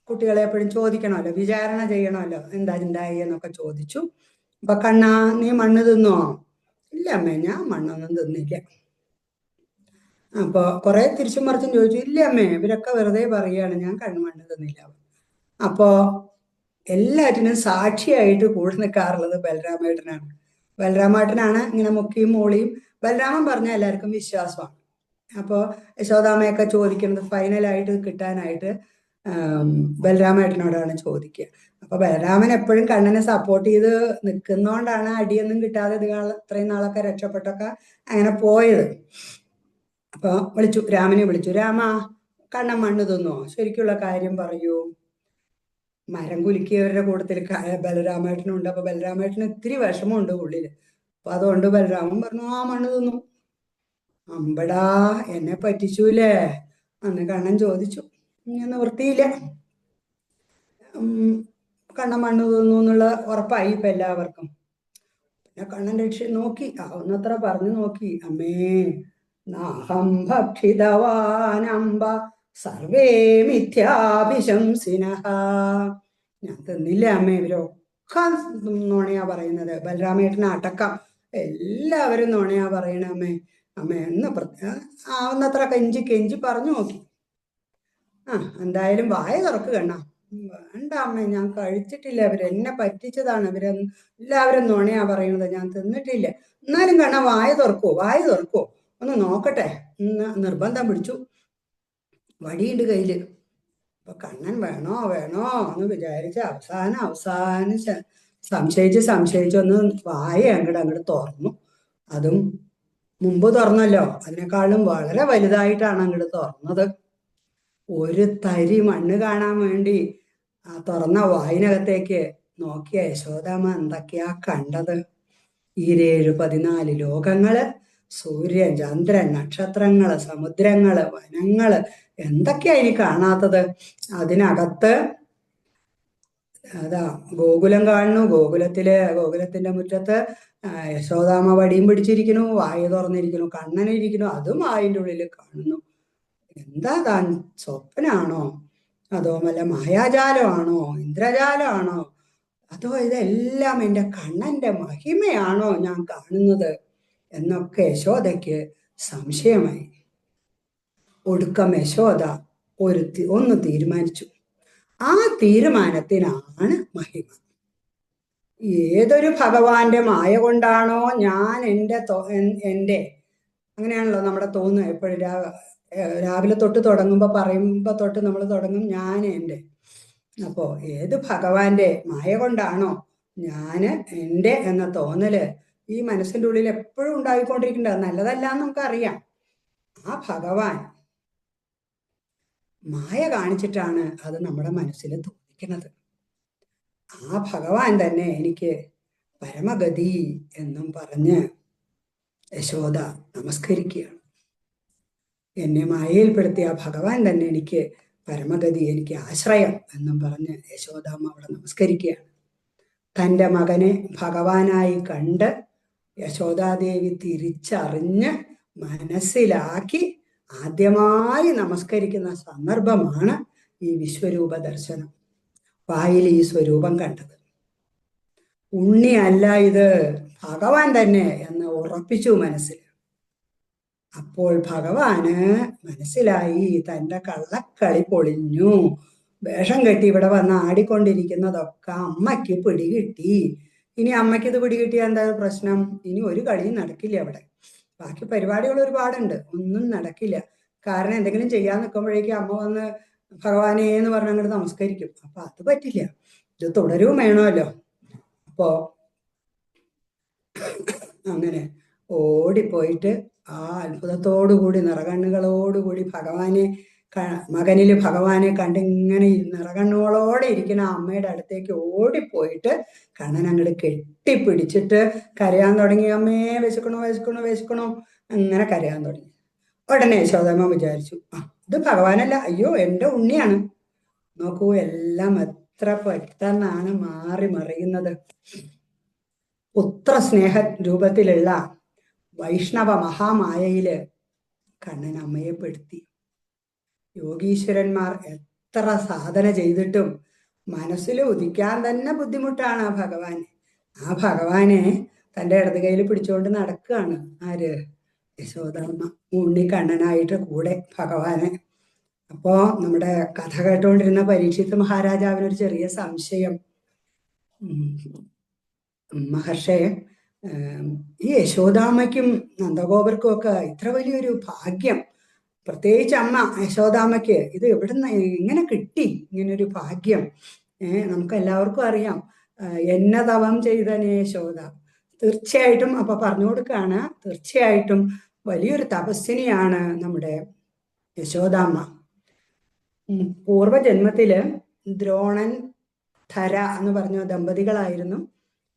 S2: കുട്ടികളെ എപ്പോഴും ചോദിക്കണമല്ലോ, വിചാരണ ചെയ്യണമല്ലോ, എന്താ ഉണ്ടായി എന്നൊക്കെ ചോദിച്ചു. അപ്പൊ കണ്ണാ, നീ മണ്ണ് തിന്നോ? ഇല്ല അമ്മേ, ഞാൻ മണ്ണൊന്നും തിന്നില്ല. അപ്പൊ കുറെ തിരിച്ചും മറിച്ചും ചോദിച്ചു. ഇല്ല അമ്മേ, ഇവരൊക്കെ വെറുതെ പറയാണ്, ഞാൻ മണ്ണ് തിന്നില്ല. അപ്പോ എല്ലാറ്റിനും സാക്ഷിയായിട്ട് കൂടെ നിൽക്കാറുള്ളത് ബലരാമേട്ടനാണ്. ബലരാമേട്ടനാണ് ഇങ്ങനെ മുക്കിയും മൂളിയും. ബലരാമൻ പറഞ്ഞാൽ എല്ലാവർക്കും വിശ്വാസമാണ്. അപ്പോൾ യശോദാമ്മയൊക്കെ ചോദിക്കുന്നത് ഫൈനലായിട്ട് കിട്ടാനായിട്ട് ബലരാമേട്ടനോടാണ് ചോദിക്കുക. അപ്പൊ ബലരാമൻ എപ്പോഴും കണ്ണനെ സപ്പോർട്ട് ചെയ്ത് നിൽക്കുന്നോണ്ടാണ് അടിയൊന്നും കിട്ടാതെ ഇത്രയും നാളൊക്കെ രക്ഷപ്പെട്ടൊക്കെ അങ്ങനെ പോയത്. അപ്പൊ രാമനെ വിളിച്ചു. രാമ, കണ്ണൻ മണ്ണ് തിന്നോ? ശരിക്കുള്ള കാര്യം പറയൂ. മരം കുലുക്കിയവരുടെ കൂട്ടത്തിൽ ബലരാമേട്ടനുണ്ട്. അപ്പൊ ബലരാമേട്ടന് ഇത്തിരി വിഷമമുണ്ട് ഉള്ളില്. അപ്പൊ അതുകൊണ്ട് ബലരാമൻ പറഞ്ഞു, ആ മണ്ണ് തിന്നു. അമ്പടാ, എന്നെ പറ്റിച്ചൂലേ അന്ന് കണ്ണൻ ചോദിച്ചു. നിവൃത്തിയില്ല, കണ്ണൻ മണ്ണ് തിന്നു എന്നുള്ള ഉറപ്പായി ഇപ്പൊ എല്ലാവർക്കും. പിന്നെ കണ്ണൻ നോക്കി, ഒന്നത്ര പറഞ്ഞു നോക്കി. അമ്മേ, നാഹം ഭക്ഷിതവാനംബ സർവേ മിഥ്യാഭിശംസിനഃ. ഞാൻ തിന്നില്ല അമ്മേ, ഇവരൊക്കെ നുണയാ പറയുന്നത്. ബലരാമേട്ടനെ അടക്കം എല്ലാവരും നുണയാ പറയണ അമ്മേ. അമ്മ എന്ന് ആവുന്നത്ര കെഞ്ചി പറഞ്ഞു നോക്കി. എന്തായാലും വായ തുറക്ക് കണ്ണ. വേണ്ട അമ്മേ, ഞാൻ കഴിച്ചിട്ടില്ല, എന്നെ പറ്റിച്ചതാണ്, എല്ലാവരും നുണയാ പറയണത്, ഞാൻ തിന്നിട്ടില്ല. എന്നാലും കണ്ണ വായ തുറക്കോ ഒന്ന് നോക്കട്ടെ എന്ന് നിർബന്ധം പിടിച്ചു. വടിയുണ്ട് കയ്യില്. അപ്പൊ കണ്ണൻ വേണോ എന്ന് വിചാരിച്ച് അവസാനം സംശയിച്ചൊന്ന് വായ അങ്ങോട്ട് തുറന്നു. അതും മുമ്പ് തുറന്നല്ലോ, അതിനേക്കാളും വളരെ വലുതായിട്ടാണ് അങ്ങോട്ട് തുറന്നത്. ഒരു തരി മണ്ണ് കാണാൻ വേണ്ടി ആ തുറന്ന വായിനകത്തേക്ക് നോക്കിയ യശോദാമ്മ എന്തൊക്കെയാ കണ്ടത്? 14 ലോകങ്ങള്, സൂര്യൻ, ചന്ദ്രൻ, നക്ഷത്രങ്ങള്, സമുദ്രങ്ങള്, വനങ്ങള്, എന്തൊക്കെയാ ഇനി കാണാത്തത്? അതിനകത്ത് അതാ ഗോകുലം കാണുന്നു. ഗോകുലത്തിന്റെ മുറ്റത്ത് യശോദാമ്മ വടിയും പിടിച്ചിരിക്കുന്നു, വായ തുറന്നിരിക്കുന്നു, കണ്ണനിരിക്കുന്നു, അതും വായിന്റെ ഉള്ളിൽ കാണുന്നു. എന്താ താൻ സ്വപ്നാണോ, അതോ വല്ല മായാജാലമാണോ, ഇന്ദ്രജാലമാണോ, അതോ ഇതെല്ലാം എൻ്റെ കണ്ണന്റെ മഹിമയാണോ ഞാൻ കാണുന്നത് എന്നൊക്കെ യശോദയ്ക്ക് സംശയമായി. ഒടുക്കം യശോദ ഒന്ന് തീരുമാനിച്ചു. ആ തീരുമാനത്തിനാണ് മഹിമ. ഏതൊരു ഭഗവാന്റെ മായ കൊണ്ടാണോ ഞാൻ എൻ്റെ അങ്ങനെയാണല്ലോ നമ്മുടെ തോന്നുക. എപ്പോഴും രാവിലെ തൊട്ട് പറയുമ്പോ തൊട്ട് നമ്മൾ തുടങ്ങും ഞാൻ എൻ്റെ. അപ്പോ ഏത് ഭഗവാന്റെ മായ കൊണ്ടാണോ ഞാന് എൻ്റെ എന്ന തോന്നല് ഈ മനസ്സിന്റെ ഉള്ളിൽ എപ്പോഴും ഉണ്ടായിക്കൊണ്ടിരിക്കേണ്ടത് നല്ലതല്ല എന്ന് നമുക്കറിയാം. ആ ഭഗവാൻ മായ കാണിച്ചിട്ടാണ് അത് നമ്മുടെ മനസ്സിൽ തോന്നിക്കുന്നത്. ആ ഭഗവാൻ തന്നെ എനിക്ക് പരമഗതി എന്നും പറഞ്ഞ് യശോദ നമസ്കരിക്കുകയാണ്. എന്നെ മായയിൽപ്പെടുത്തിയ ഭഗവാൻ തന്നെ എനിക്ക് പരമഗതി, എനിക്ക് ആശ്രയം എന്നും പറഞ്ഞ് യശോദാമ്മ അവിടെ നമസ്കരിക്കുകയാണ്. തൻ്റെ മകനെ ഭഗവാനായി കണ്ട് യശോദാദേവി തിരിച്ചറിഞ്ഞ് മനസ്സിലാക്കി ആദ്യമായി നമസ്കരിക്കുന്ന സന്ദർഭമാണ് ഈ വിശ്വരൂപ ദർശനം. വായിൽ ഈ സ്വരൂപം കണ്ടത്. ഉണ്ണിയല്ല ഇത്, ഭഗവാൻ തന്നെ എന്ന് ഉറപ്പിച്ചു മനസ്സിൽ. അപ്പോൾ ഭഗവാന് മനസ്സിലായി തൻ്റെ കള്ളക്കളി പൊളിഞ്ഞു. വേഷം കെട്ടി ഇവിടെ വന്ന് ആടിക്കൊണ്ടിരിക്കുന്നതൊക്കെ അമ്മയ്ക്ക് പിടികിട്ടി. ഇനി അമ്മയ്ക്ക് ഇത് പിടികിട്ടിയ എന്താ പ്രശ്നം? ഇനി ഒരു കളിയും നടക്കില്ല അവിടെ. ബാക്കി പരിപാടികൾ ഒരുപാടുണ്ട്, ഒന്നും നടക്കില്ല. കാരണം എന്തെങ്കിലും ചെയ്യാൻ നിൽക്കുമ്പോഴേക്കും അമ്മ വന്ന് ഭഗവാനെ എന്ന് പറഞ്ഞ് അങ്ങോട്ട് നമസ്കരിക്കും. അപ്പൊ അത് പറ്റില്ല, ഇത് തുടരും വേണമല്ലോ. അപ്പോ അങ്ങനെ ഓടിപ്പോയിട്ട് ആ അത്ഭുതത്തോടുകൂടി നിറകണ്ണുകളോടുകൂടി മകനിൽ ഭഗവാനെ കണ്ടിങ്ങനെ നിറകണ്ണുകളോടെ ഇരിക്കുന്ന അമ്മയുടെ അടുത്തേക്ക് ഓടിപ്പോയിട്ട് കണ്ണൻ അങ്ങോട്ട് കെട്ടിപ്പിടിച്ചിട്ട് കരയാൻ തുടങ്ങി. അമ്മേ വിശക്കണോ വിശക്കണോ വിശക്കണോ അങ്ങനെ കരയാൻ തുടങ്ങി. ഉടനെ യശോദാമ്മ വിചാരിച്ചു, ഇത് ഭഗവാനല്ല, അയ്യോ എൻ്റെ ഉണ്ണിയാണ്. നോക്കൂ, എല്ലാം എത്ര പെട്ടെന്നാണ് മാറി മറിയുന്നത്. പുത്രസ്നേഹ രൂപത്തിലുള്ള വൈഷ്ണവ മഹാമായയില് കണ്ണൻ അമ്മയെ പെടുത്തി. യോഗീശ്വരന്മാർ എത്ര സാധന ചെയ്തിട്ടും മനസ്സിൽ ഉദിക്കാൻ തന്നെ ബുദ്ധിമുട്ടാണ് ആ ഭഗവാൻ. ആ ഭഗവാനെ തൻ്റെ ഇടത് കയ്യിൽ പിടിച്ചുകൊണ്ട് നടക്കുകയാണ് ആര്? യശോദാമ്മ. ഉണ്ണിക്കണ്ണനായിട്ട് കൂടെ ഭഗവാനെ. അപ്പോ നമ്മുടെ കഥ കേട്ടുകൊണ്ടിരുന്ന പരീക്ഷിത്ത് മഹാരാജാവിനൊരു ചെറിയ സംശയം. മഹർഷേ, ഈ യശോദാമ്മയ്ക്കും നന്ദഗോപർക്കും ഒക്കെ ഇത്ര വലിയൊരു ഭാഗ്യം, പ്രത്യേകിച്ച് അമ്മ യശോദാമ്മയ്ക്ക് ഇത് എവിടുന്ന് ഇങ്ങനെ കിട്ടി ഇങ്ങനൊരു ഭാഗ്യം? നമുക്ക് എല്ലാവർക്കും അറിയാം, എന്നെ തവം ചെയ്തനെ യശോദ. തീർച്ചയായിട്ടും അപ്പൊ പറഞ്ഞു കൊടുക്കുകയാണ്, തീർച്ചയായിട്ടും വലിയൊരു തപസ്വിനിയാണ് നമ്മുടെ യശോദാമ്മ. പൂർവജന്മത്തില് ദ്രോണൻ, ധര എന്ന് പറഞ്ഞ ദമ്പതികളായിരുന്നു.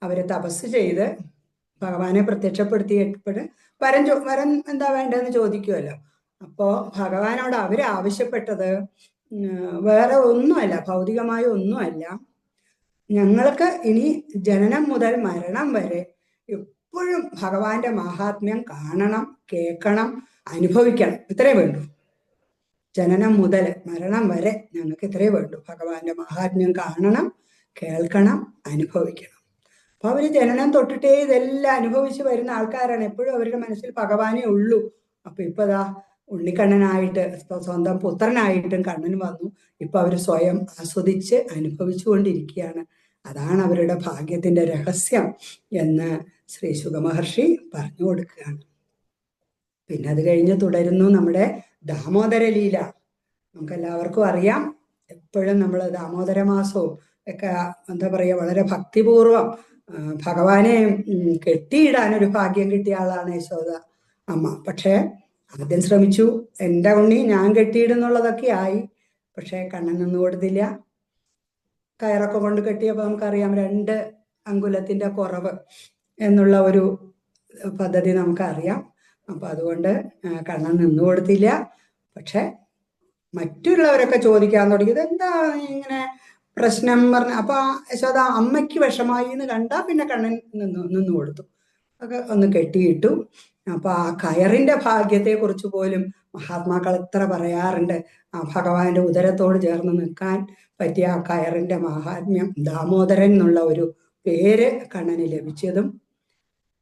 S2: അവര് തപസ് ചെയ്ത് ഭഗവാനെ പ്രത്യക്ഷപ്പെടുത്തിയപ്പോൾ വരൻ എന്താ വേണ്ടതെന്ന് ചോദിക്കുമല്ലോ. അപ്പോ ഭഗവാനോട് അവര് ആവശ്യപ്പെട്ടത് വേറെ ഒന്നുമല്ല, ഭൗതികമായ ഒന്നുമല്ല, ഞങ്ങൾക്ക് ഇനി ജനനം മുതൽ മരണം വരെ എപ്പോഴും ഭഗവാന്റെ മഹാത്മ്യം കാണണം, കേൾക്കണം, അനുഭവിക്കണം. ഇത്രേ വേണ്ടു. ജനനം മുതൽ മരണം വരെ ഞങ്ങൾക്ക് ഇത്രേ വേണ്ടു. ഭഗവാന്റെ മഹാത്മ്യം കാണണം, കേൾക്കണം, അനുഭവിക്കണം. അപ്പൊ അവര് ജനനം തൊട്ടിട്ടേ ഇതെല്ലാം അനുഭവിച്ച് വരുന്ന ആൾക്കാരാണ്. എപ്പോഴും അവരുടെ മനസ്സിൽ ഭഗവാനേ ഉള്ളൂ. അപ്പൊ ഇപ്പതാ ഉണ്ണിക്കണ്ണനായിട്ട് സ്വന്തം പുത്രനായിട്ടും കണ്ണൻ വന്നു. ഇപ്പൊ അവര് സ്വയം ആസ്വദിച്ച് അനുഭവിച്ചു കൊണ്ടിരിക്കുകയാണ്. അതാണ് അവരുടെ ഭാഗ്യത്തിന്റെ രഹസ്യം എന്ന് ശ്രീ ശുഗമഹർഷി പറഞ്ഞു കൊടുക്കുകയാണ്. പിന്നെ അത് കഴിഞ്ഞ് തുടരുന്നു നമ്മുടെ ദാമോദര ലീല. നമുക്ക് എല്ലാവർക്കും അറിയാം, എപ്പോഴും നമ്മൾ ദാമോദര മാസവും ഒക്കെ എന്താ പറയുക, വളരെ ഭക്തിപൂർവം ഭഗവാനെ കെട്ടിയിടാനൊരു ഭാഗ്യം കിട്ടിയ ആളാണ് യശോദ അമ്മ. പക്ഷെ ആദ്യം ശ്രമിച്ചു, എൻ്റെ ഉണ്ണി ഞാൻ കെട്ടിയിടുന്നുള്ളതൊക്കെ ആയി. പക്ഷെ കണ്ണൻ നിന്ന് കൊടുത്തില്ല. കയറൊക്കെ കൊണ്ട് കെട്ടിയപ്പോൾ നമുക്കറിയാം 2 അങ്കുലത്തിന്റെ കുറവ് എന്നുള്ള ഒരു പദ്ധതി നമുക്കറിയാം. അപ്പൊ അതുകൊണ്ട് കണ്ണൻ നിന്നു കൊടുത്തില്ല. പക്ഷെ മറ്റുള്ളവരൊക്കെ ചോദിക്കാൻ തുടങ്ങി, ഇതെന്താ ഇങ്ങനെ പ്രശ്നം പറഞ്ഞ അപ്പൊ ആ യശോദ അമ്മയ്ക്ക് വിഷമായി എന്ന് കണ്ടാ പിന്നെ കണ്ണൻ നിന്നു കൊടുത്തു. ഒക്കെ ഒന്ന് കെട്ടിയിട്ടു. അപ്പൊ ആ കയറിന്റെ ഭാഗ്യത്തെ കുറിച്ച് പോലും മഹാത്മാക്കൾ എത്ര പറയാറുണ്ട്. ആ ഭഗവാന്റെ ഉദരത്തോട് ചേർന്ന് നിൽക്കാൻ പറ്റിയ ആ കയറിന്റെ മഹാത്മ്യം, ദാമോദരൻ എന്നുള്ള ഒരു പേര് കണ്ണന് ലഭിച്ചതും.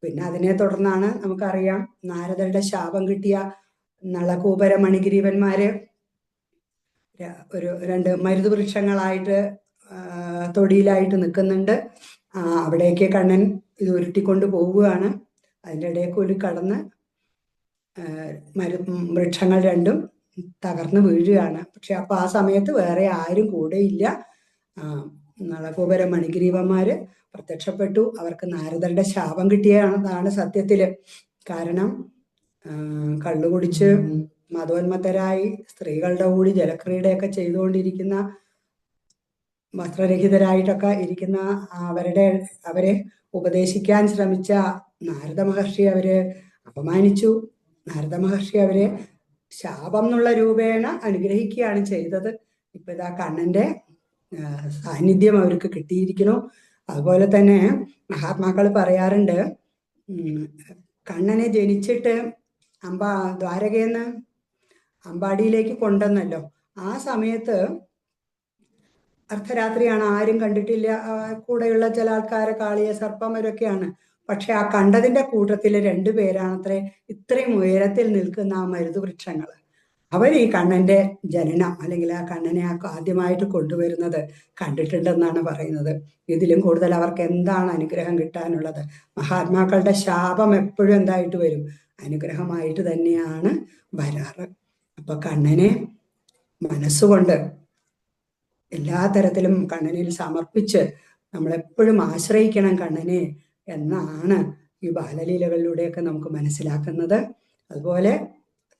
S2: പിന്നെ അതിനെ തുടർന്നാണ് നമുക്കറിയാം നാരദരുടെ ശാപം കിട്ടിയ നളകൂപര മണിഗ്രീവന്മാര് ഒരു രണ്ട് മരുതുവൃക്ഷങ്ങളായിട്ട് തൊടിയിലായിട്ട് നിൽക്കുന്നുണ്ട്. അവിടേക്ക് കണ്ണൻ ഇത് ഉരുട്ടിക്കൊണ്ട് പോവുകയാണ്. അതിൻ്റെ ഇടയിൽ കൂടി കടന്ന് വൃക്ഷങ്ങൾ രണ്ടും തകർന്ന് വീഴുകയാണ്. പക്ഷെ അപ്പൊ ആ സമയത്ത് വേറെ ആരും കൂടെയില്ല. നളകൂപര മണിഗ്രീവന്മാര് പ്രത്യക്ഷപ്പെട്ടു. അവർക്ക് നാരദരുടെ ശാപം കിട്ടിയതാണ് സത്യത്തില്. കാരണം കള്ളുകുടിച്ച് മതോന്മത്തരായി സ്ത്രീകളുടെ കൂടി ജലക്രീഡയൊക്കെ ചെയ്തുകൊണ്ടിരിക്കുന്ന, വസ്ത്രരഹിതരായിട്ടൊക്കെ ഇരിക്കുന്ന അവരെ ഉപദേശിക്കാൻ ശ്രമിച്ച നാരദ മഹർഷി അവരെ അപമാനിച്ചു. നാരദ മഹർഷി അവരെ ശാപം എന്നുള്ള രൂപേണ അനുഗ്രഹിക്കുകയാണ് ചെയ്തത്. ഇപ്പൊ ഇതാ കണ്ണന്റെ സാന്നിധ്യം അവർക്ക് കിട്ടിയിരിക്കുന്നു. അതുപോലെ തന്നെ മഹാത്മാക്കൾ പറയാറുണ്ട്, കണ്ണനെ ജനിച്ചിട്ട് ദ്വാരകയെന്ന് അമ്പാടിയിലേക്ക് കൊണ്ടുവന്നല്ലോ. ആ സമയത്ത് അർദ്ധരാത്രിയാണ്, ആരും കണ്ടിട്ടില്ല. കൂടെയുള്ള ചില ആൾക്കാരെ കാളിയ സർപ്പമരൊക്കെയാണ്. പക്ഷെ ആ കണ്ടതിന്റെ കൂട്ടത്തില് രണ്ടുപേരാണത്രേ ഇത്രയും ഉയരത്തിൽ നിൽക്കുന്ന ആ മരുതുവൃക്ഷങ്ങൾ. അവർ ഈ കണ്ണന്റെ ജനനം അല്ലെങ്കിൽ ആ കണ്ണനെ ആദ്യമായിട്ട് കൊണ്ടുവരുന്നത് കണ്ടിട്ടുണ്ടെന്നാണ് പറയുന്നത്. ഇതിലും കൂടുതൽ അവർക്ക് എന്താണ് അനുഗ്രഹം കിട്ടാനുള്ളത്? മഹാത്മാക്കളുടെ ശാപം എപ്പോഴും എന്തായിട്ട് വരും? അനുഗ്രഹമായിട്ട് തന്നെയാണ് വരാറ്. അപ്പൊ കണ്ണനെ മനസ്സുകൊണ്ട് എല്ലാ തരത്തിലും കണ്ണനിൽ സമർപ്പിച്ച് നമ്മളെപ്പോഴും ആശ്രയിക്കണം കണ്ണനെ എന്നാണ് ഈ ബാലലീലകളിലൂടെയൊക്കെ നമുക്ക് മനസ്സിലാക്കുന്നത്. അതുപോലെ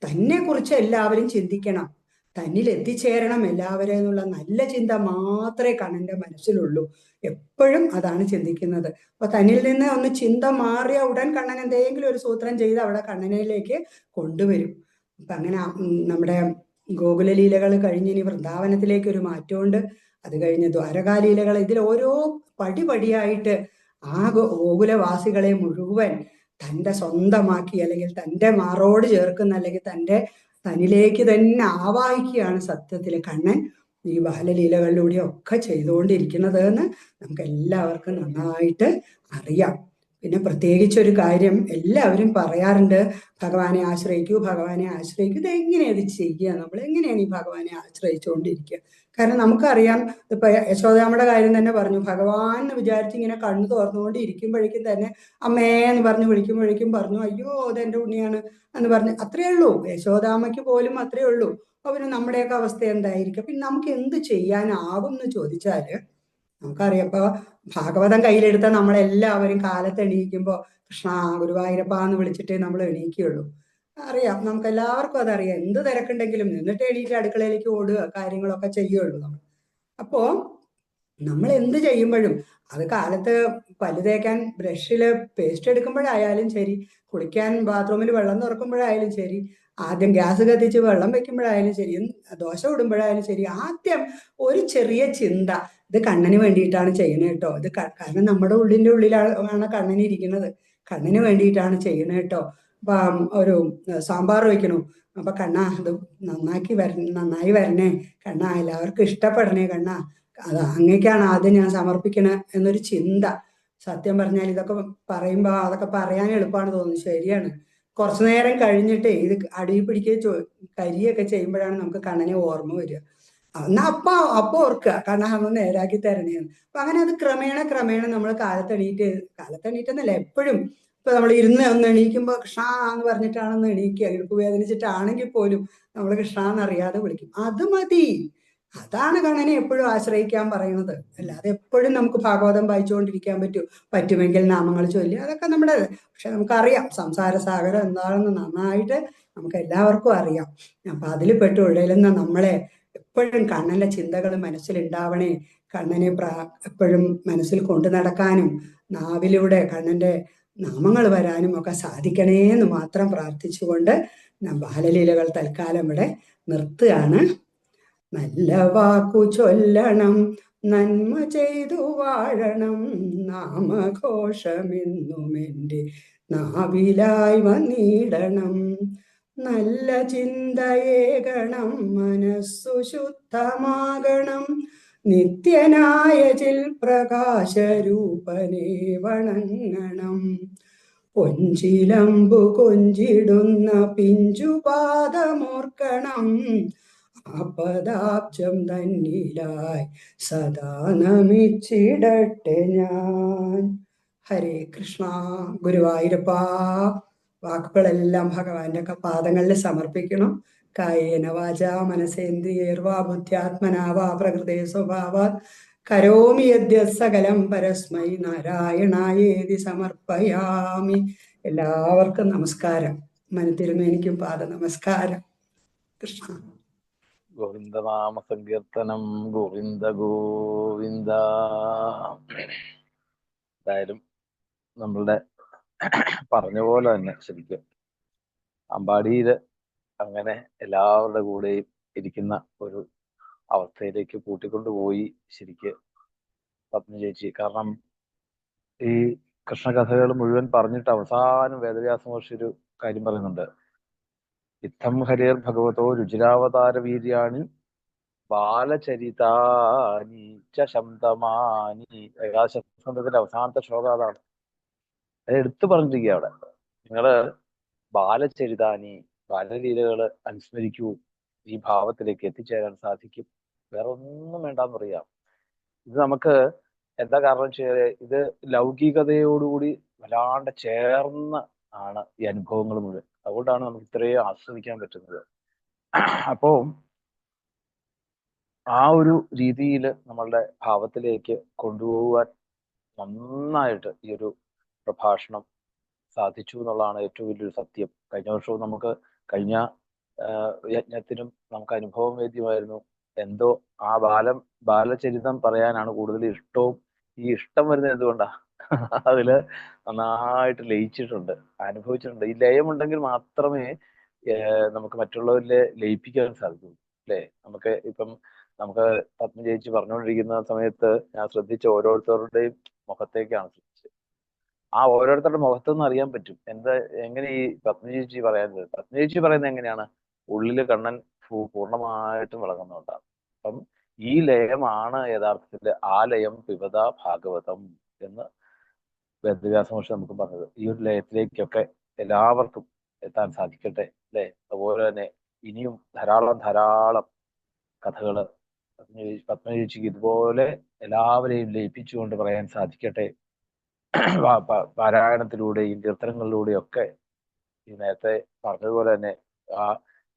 S2: തന്നെ കുറിച്ച് എല്ലാവരും ചിന്തിക്കണം, തന്നിൽ എത്തിച്ചേരണം എല്ലാവരും എന്നുള്ള നല്ല ചിന്ത മാത്രമേ കണ്ണന്റെ മനസ്സിലുള്ളൂ. എപ്പോഴും അതാണ് ചിന്തിക്കുന്നത്. അപ്പൊ തന്നിൽ നിന്ന് ഒന്ന് ചിന്ത മാറിയ ഉടൻ കണ്ണൻ എന്തെങ്കിലും ഒരു സൂത്രം ചെയ്ത് അവിടെ കണ്ണനിലേക്ക് കൊണ്ടുവരും. അപ്പൊ അങ്ങനെ നമ്മുടെ ഗോകുലലീലകൾ കഴിഞ്ഞിനി വൃന്ദാവനത്തിലേക്ക് ഒരു മാറ്റമുണ്ട്. അത് കഴിഞ്ഞ് ദ്വാരകാലീലകൾ. ഇതിൽ ഓരോ പടിപടിയായിട്ട് ആ ഗോകുലവാസികളെ മുഴുവൻ തൻ്റെ സ്വന്തമാക്കി, അല്ലെങ്കിൽ തൻ്റെ മാറോട് ചേർക്കുന്ന, അല്ലെങ്കിൽ തന്നിലേക്ക് തന്നെ ആവാഹിക്കുകയാണ് സത്യത്തിൽ കണ്ണൻ ഈ ബാലലീലകളിലൂടെ ഒക്കെ ചെയ്തുകൊണ്ടിരിക്കുന്നത് എന്ന് നമുക്ക് എല്ലാവർക്കും നന്നായിട്ട് അറിയാം. പിന്നെ പ്രത്യേകിച്ചൊരു കാര്യം എല്ലാവരും പറയാറുണ്ട്, ഭഗവാനെ ആശ്രയിക്കൂ, ഭഗവാനെ ആശ്രയിക്കൂ. ഇത് എങ്ങനെയാണ് ഇത് ചെയ്യുക? നമ്മൾ എങ്ങനെയാണ് ഈ ഭഗവാനെ ആശ്രയിച്ചുകൊണ്ടിരിക്കുക? കാരണം നമുക്കറിയാം, ഇപ്പൊ യശോദാമ്മയുടെ കാര്യം തന്നെ പറഞ്ഞു, ഭഗവാൻ എന്ന് വിചാരിച്ച് ഇങ്ങനെ കണ്ണു തുറന്നുകൊണ്ട് ഇരിക്കുമ്പോഴേക്കും തന്നെ അമ്മേ എന്ന് പറഞ്ഞ് വിളിക്കുമ്പോഴേക്കും പറഞ്ഞു, അയ്യോ അതെന്റെ ഉണ്ണിയാണ് എന്ന് പറഞ്ഞു. അത്രയേ ഉള്ളൂ. യശോദാമ്മയ്ക്ക് പോലും അത്രയേ ഉള്ളൂ. അവന് നമ്മുടെയൊക്കെ അവസ്ഥ എന്തായിരിക്കും? പിന്നെ നമുക്ക് എന്ത് ചെയ്യാനാവും എന്ന് ചോദിച്ചാല് നമുക്കറിയാം. ഇപ്പൊ ഭാഗവതം കയ്യിലെടുത്ത നമ്മളെല്ലാവരും കാലത്ത് എണീക്കുമ്പോൾ കൃഷ്ണ ഗുരുവായൂരപ്പ എന്ന് വിളിച്ചിട്ടേ നമ്മൾ എണീക്കുകയുള്ളൂ. അറിയാം, നമുക്ക് എല്ലാവർക്കും അതറിയാം. എന്ത് തിരക്കുണ്ടെങ്കിലും നിന്നിട്ട് എണീറ്റ് അടുക്കളയിലേക്ക് ഓടുക, കാര്യങ്ങളൊക്കെ ചെയ്യുള്ളൂ നമ്മൾ. അപ്പോ നമ്മൾ എന്ത് ചെയ്യുമ്പോഴും അത് കാലത്ത് പല്ല് തേക്കാൻ ബ്രഷില് പേസ്റ്റ് എടുക്കുമ്പോഴായാലും ശരി, കുളിക്കാൻ ബാത്റൂമിൽ വെള്ളം തുറക്കുമ്പോഴായാലും ശരി, ആദ്യം ഗ്യാസ് കത്തിച്ച് വെള്ളം വെക്കുമ്പോഴായാലും ശരി, ദോശ ഇടുമ്പോഴായാലും ശരി, ആദ്യം ഒരു ചെറിയ ചിന്ത, ഇത് കണ്ണന് വേണ്ടിയിട്ടാണ് ചെയ്യുന്നത് കേട്ടോ. ഇത് കാരണം നമ്മുടെ ഉള്ളിലാണ് കണ്ണന് ഇരിക്കുന്നത്. കണ്ണന് വേണ്ടിയിട്ടാണ് ചെയ്യുന്നത് കേട്ടോ. അപ്പൊ ഒരു സാമ്പാർ വെക്കണു, അപ്പൊ കണ്ണാ അത് നന്നായി വരണേ കണ്ണാ, എല്ലാവർക്കും ഇഷ്ടപ്പെടണേ കണ്ണാ, അത് അങ്ങേക്കാണ് ആദ്യം ഞാൻ സമർപ്പിക്കണേ എന്നൊരു ചിന്ത. സത്യം പറഞ്ഞാൽ ഇതൊക്കെ പറയുമ്പോ അതൊക്കെ പറയാൻ എളുപ്പമാണ് തോന്നുന്നു. ശരിയാണ്. കുറച്ചു നേരം കഴിഞ്ഞിട്ടേ ഇത് അടിയിൽ പിടിക്കുക കരിയൊക്കെ ചെയ്യുമ്പോഴാണ് നമുക്ക് കണ്ണനെ ഓർമ്മ വരിക. എന്നാ അപ്പൊ ഓർക്കുക കണ്ണാ ഒന്ന് നേരാക്കി തരണേന്ന്. അപ്പൊ അങ്ങനെ അത് ക്രമേണ നമ്മൾ കാലത്തെണീറ്റെന്നല്ല എപ്പോഴും, ഇപ്പൊ നമ്മൾ ഇരുന്ന് ഒന്ന് എണീക്കുമ്പോ കൃഷ്ണ എന്ന് പറഞ്ഞിട്ടാണെന്ന് എണീക്കുക. ഇടുപ്പ് വേദനിച്ചിട്ടാണെങ്കിൽ പോലും നമ്മൾ കൃഷ്ണ എന്നറിയാതെ വിളിക്കും. അത് മതി. അതാണ് കണ്ണനെ എപ്പോഴും ആശ്രയിക്കാൻ പറയുന്നത്. അല്ലാതെ എപ്പോഴും നമുക്ക് ഭാഗവതം വായിച്ചുകൊണ്ടിരിക്കാൻ പറ്റുമെങ്കിൽ നാമങ്ങൾ ചൊല്ലി അതൊക്കെ നമ്മുടെ, പക്ഷെ നമുക്കറിയാം സംസാര സാഗരം എന്താണെന്ന് നന്നായിട്ട് നമുക്ക് എല്ലാവർക്കും അറിയാം. അപ്പൊ അതിൽ പെട്ട് ഉഴലുന്ന നമ്മളെ എപ്പോഴും കണ്ണന്റെ ചിന്തകൾ മനസ്സിലുണ്ടാവണേ, കണ്ണനെ എപ്പോഴും മനസ്സിൽ കൊണ്ടു നടക്കാനും നാവിലൂടെ കണ്ണന്റെ നാമങ്ങൾ വരാനും ഒക്കെ സാധിക്കണേ എന്ന് മാത്രം പ്രാർത്ഥിച്ചുകൊണ്ട് ബാലലീലകൾ തൽക്കാലം ഇവിടെ നിർത്തുകയാണ്. നല്ല വാക്കു ചൊല്ലണം നന്മ ചെയ്തു വാഴണം നാമഘോഷമെന്നും എൻ്റെ നാവിലായി വന്നിടണം. നല്ല ചിന്തയേകണം മനസ്സു ശുദ്ധമാകണം. നിത്യനായ ചിൽ പ്രകാശരൂപനെ വണങ്ങണം. പൊഞ്ചിലമ്പു കൊഞ്ചിടുന്ന പിഞ്ചുപാദമോർക്കണം. ആപദാബ്ജം തന്നിലായി സദാ നമിച്ചിടട്ടെ ഞാൻ. ഹരേ കൃഷ്ണ. ഗുരുവായൂരപ്പാ, വാക്കുകളെല്ലാം ഭഗവാന്റെ പാദങ്ങളിൽ സമർപ്പിക്കണം. കായേന വാച മനസേന്ദ്രിയേർവാ ബുദ്ധ്യാത്മനാ വാ പ്രകൃതേ സ്വഭാവാത് കരോമി യദ്യത് സകലം പരസ്മൈ നാരായണായേതി സമർപ്പയാമി. എല്ലാവർക്കും നമസ്കാരം. മനത്തിരുമേനിക്കും പാദ നമസ്കാരം. കൃഷ്ണ.
S1: ഗോവിന്ദനാമ സങ്കീർത്തനം. ഗോവിന്ദ ഗോവിന്ദ. എന്തായാലും നമ്മളുടെ പറഞ്ഞ പോലെ തന്നെ ശരിക്കും അമ്പാടിയില് അങ്ങനെ എല്ലാവരുടെ കൂടെയും ഇരിക്കുന്ന ഒരു അവസ്ഥയിലേക്ക് കൂട്ടിക്കൊണ്ടുപോയി ശരിക്ക് പത്നി ചേച്ചി. കാരണം ഈ കൃഷ്ണകഥകൾ മുഴുവൻ പറഞ്ഞിട്ട് അവസാനം വേദവ്യാസ മഹർഷി ഒരു കാര്യം പറയുന്നുണ്ട്. ഇത്തം ഹരിർ ഭഗവതോ രുചിരാവതാര വീര്യാണി ബാലചരിതാനി ച ശബ്ദമാനി. ഏകാദശസ്കന്ധത്തിന്റെ അവസാനത്തെ ശ്ലോകം അതാണ്. അത് എടുത്തു പറഞ്ഞിരിക്കുക അവിടെ. നിങ്ങള് ബാലചരിതാനി, ബാലലീലകള് അനുസ്മരിക്കൂ, ഈ ഭാവത്തിലേക്ക് എത്തിച്ചേരാൻ സാധിക്കും. വേറെ ഒന്നും വേണ്ടാന്ന് പറയാം. ഇത് നമുക്ക് എന്താ കാരണം വെച്ചാൽ ഇത് ലൗകികതയോടുകൂടി വല്ലാണ്ട് ചേർന്ന് ആണ് ഈ അനുഭവങ്ങൾ മുഴുവൻ. അതുകൊണ്ടാണ് നമുക്ക് ഇത്രയും ആസ്വദിക്കാൻ പറ്റുന്നത്. അപ്പോ ആ ഒരു രീതിയിൽ നമ്മളുടെ ഭാവത്തിലേക്ക് കൊണ്ടുപോകാൻ നന്നായിട്ട് ഈ ഒരു പ്രഭാഷണം സാധിച്ചു എന്നുള്ളതാണ് ഏറ്റവും വലിയൊരു സത്യം. കഴിഞ്ഞ വർഷവും നമുക്ക് കഴിഞ്ഞ യജ്ഞത്തിനും നമുക്ക് അനുഭവം വേദ്യമായിരുന്നു. എന്തോ ആ ബാലചരിതം പറയാനാണ് കൂടുതൽ ഇഷ്ടവും. ഈ ഇഷ്ടം വരുന്നത് എന്തുകൊണ്ടാ? അതില് നന്നായിട്ട് ലയിച്ചിട്ടുണ്ട്, അനുഭവിച്ചിട്ടുണ്ട്. ഈ ലയമുണ്ടെങ്കിൽ മാത്രമേ നമുക്ക് മറ്റുള്ളവരിലെ ലയിപ്പിക്കാൻ സാധിക്കൂ. അല്ലേ? നമുക്ക് പത്നി ചേച്ചി പറഞ്ഞുകൊണ്ടിരിക്കുന്ന സമയത്ത് ഞാൻ ശ്രദ്ധിച്ച ഓരോരുത്തരുടെയും മുഖത്തേക്കാണ് ശ്രദ്ധിച്ചത്. ആ ഓരോരുത്തരുടെ മുഖത്തുനിന്ന് അറിയാൻ പറ്റും എങ്ങനെ ഈ പത്നി ചേച്ചി പറയുന്നത്. പത്നി ചേച്ചി പറയുന്നത് എങ്ങനെയാണ്? ഉള്ളില് കണ്ണൻ പൂർണ്ണമായിട്ടും വിളങ്ങുന്നുണ്ടാണ്. അപ്പം ഈ ലയമാണ് യഥാർത്ഥത്തിൽ ആ ലയം പിബത ഭാഗവതം എന്ന് വേദവ്യാസ മഹർഷി നമുക്ക് പറഞ്ഞത്. ഈ ഒരു ലയത്തിലേക്കൊക്കെ എല്ലാവർക്കും എത്താൻ സാധിക്കട്ടെ, അല്ലെ? അതുപോലെ തന്നെ ഇനിയും ധാരാളം ധാരാളം കഥകള് പത്മ ചേച്ചിക്ക് ഇതുപോലെ എല്ലാവരെയും ലയിപ്പിച്ചുകൊണ്ട് പറയാൻ സാധിക്കട്ടെ. പാരായണത്തിലൂടെയും കീർത്തനങ്ങളിലൂടെയും ഒക്കെ ഈ നേരത്തെ പറഞ്ഞതുപോലെ തന്നെ ആ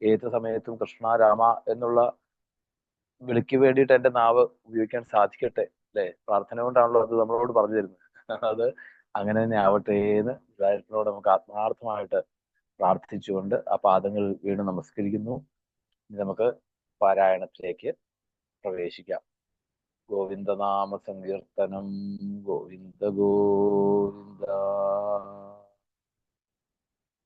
S1: ഏത് സമയത്തും കൃഷ്ണ രാമ എന്നുള്ള വിളിക്ക് വേണ്ടിയിട്ട് എൻ്റെ നാവ് ഉപയോഗിക്കാൻ സാധിക്കട്ടെ, അല്ലെ? പ്രാർത്ഥന കൊണ്ടാണല്ലോ അത് നമ്മളോട് പറഞ്ഞു തരുന്നത്. അത് അങ്ങനെ തന്നെ ആവട്ടെ എന്ന് ഗുരുവായൂരപ്പനോട് നമുക്ക് ആത്മാർത്ഥമായിട്ട് പ്രാർത്ഥിച്ചുകൊണ്ട് ആ പാദങ്ങൾ വീണ്ടും നമസ്കരിക്കുന്നു. ഇനി നമുക്ക് പാരായണത്തിലേക്ക് പ്രവേശിക്കാം. ഗോവിന്ദനാമ സങ്കീർത്തനം. ഗോവിന്ദ ഗോവിന്ദ.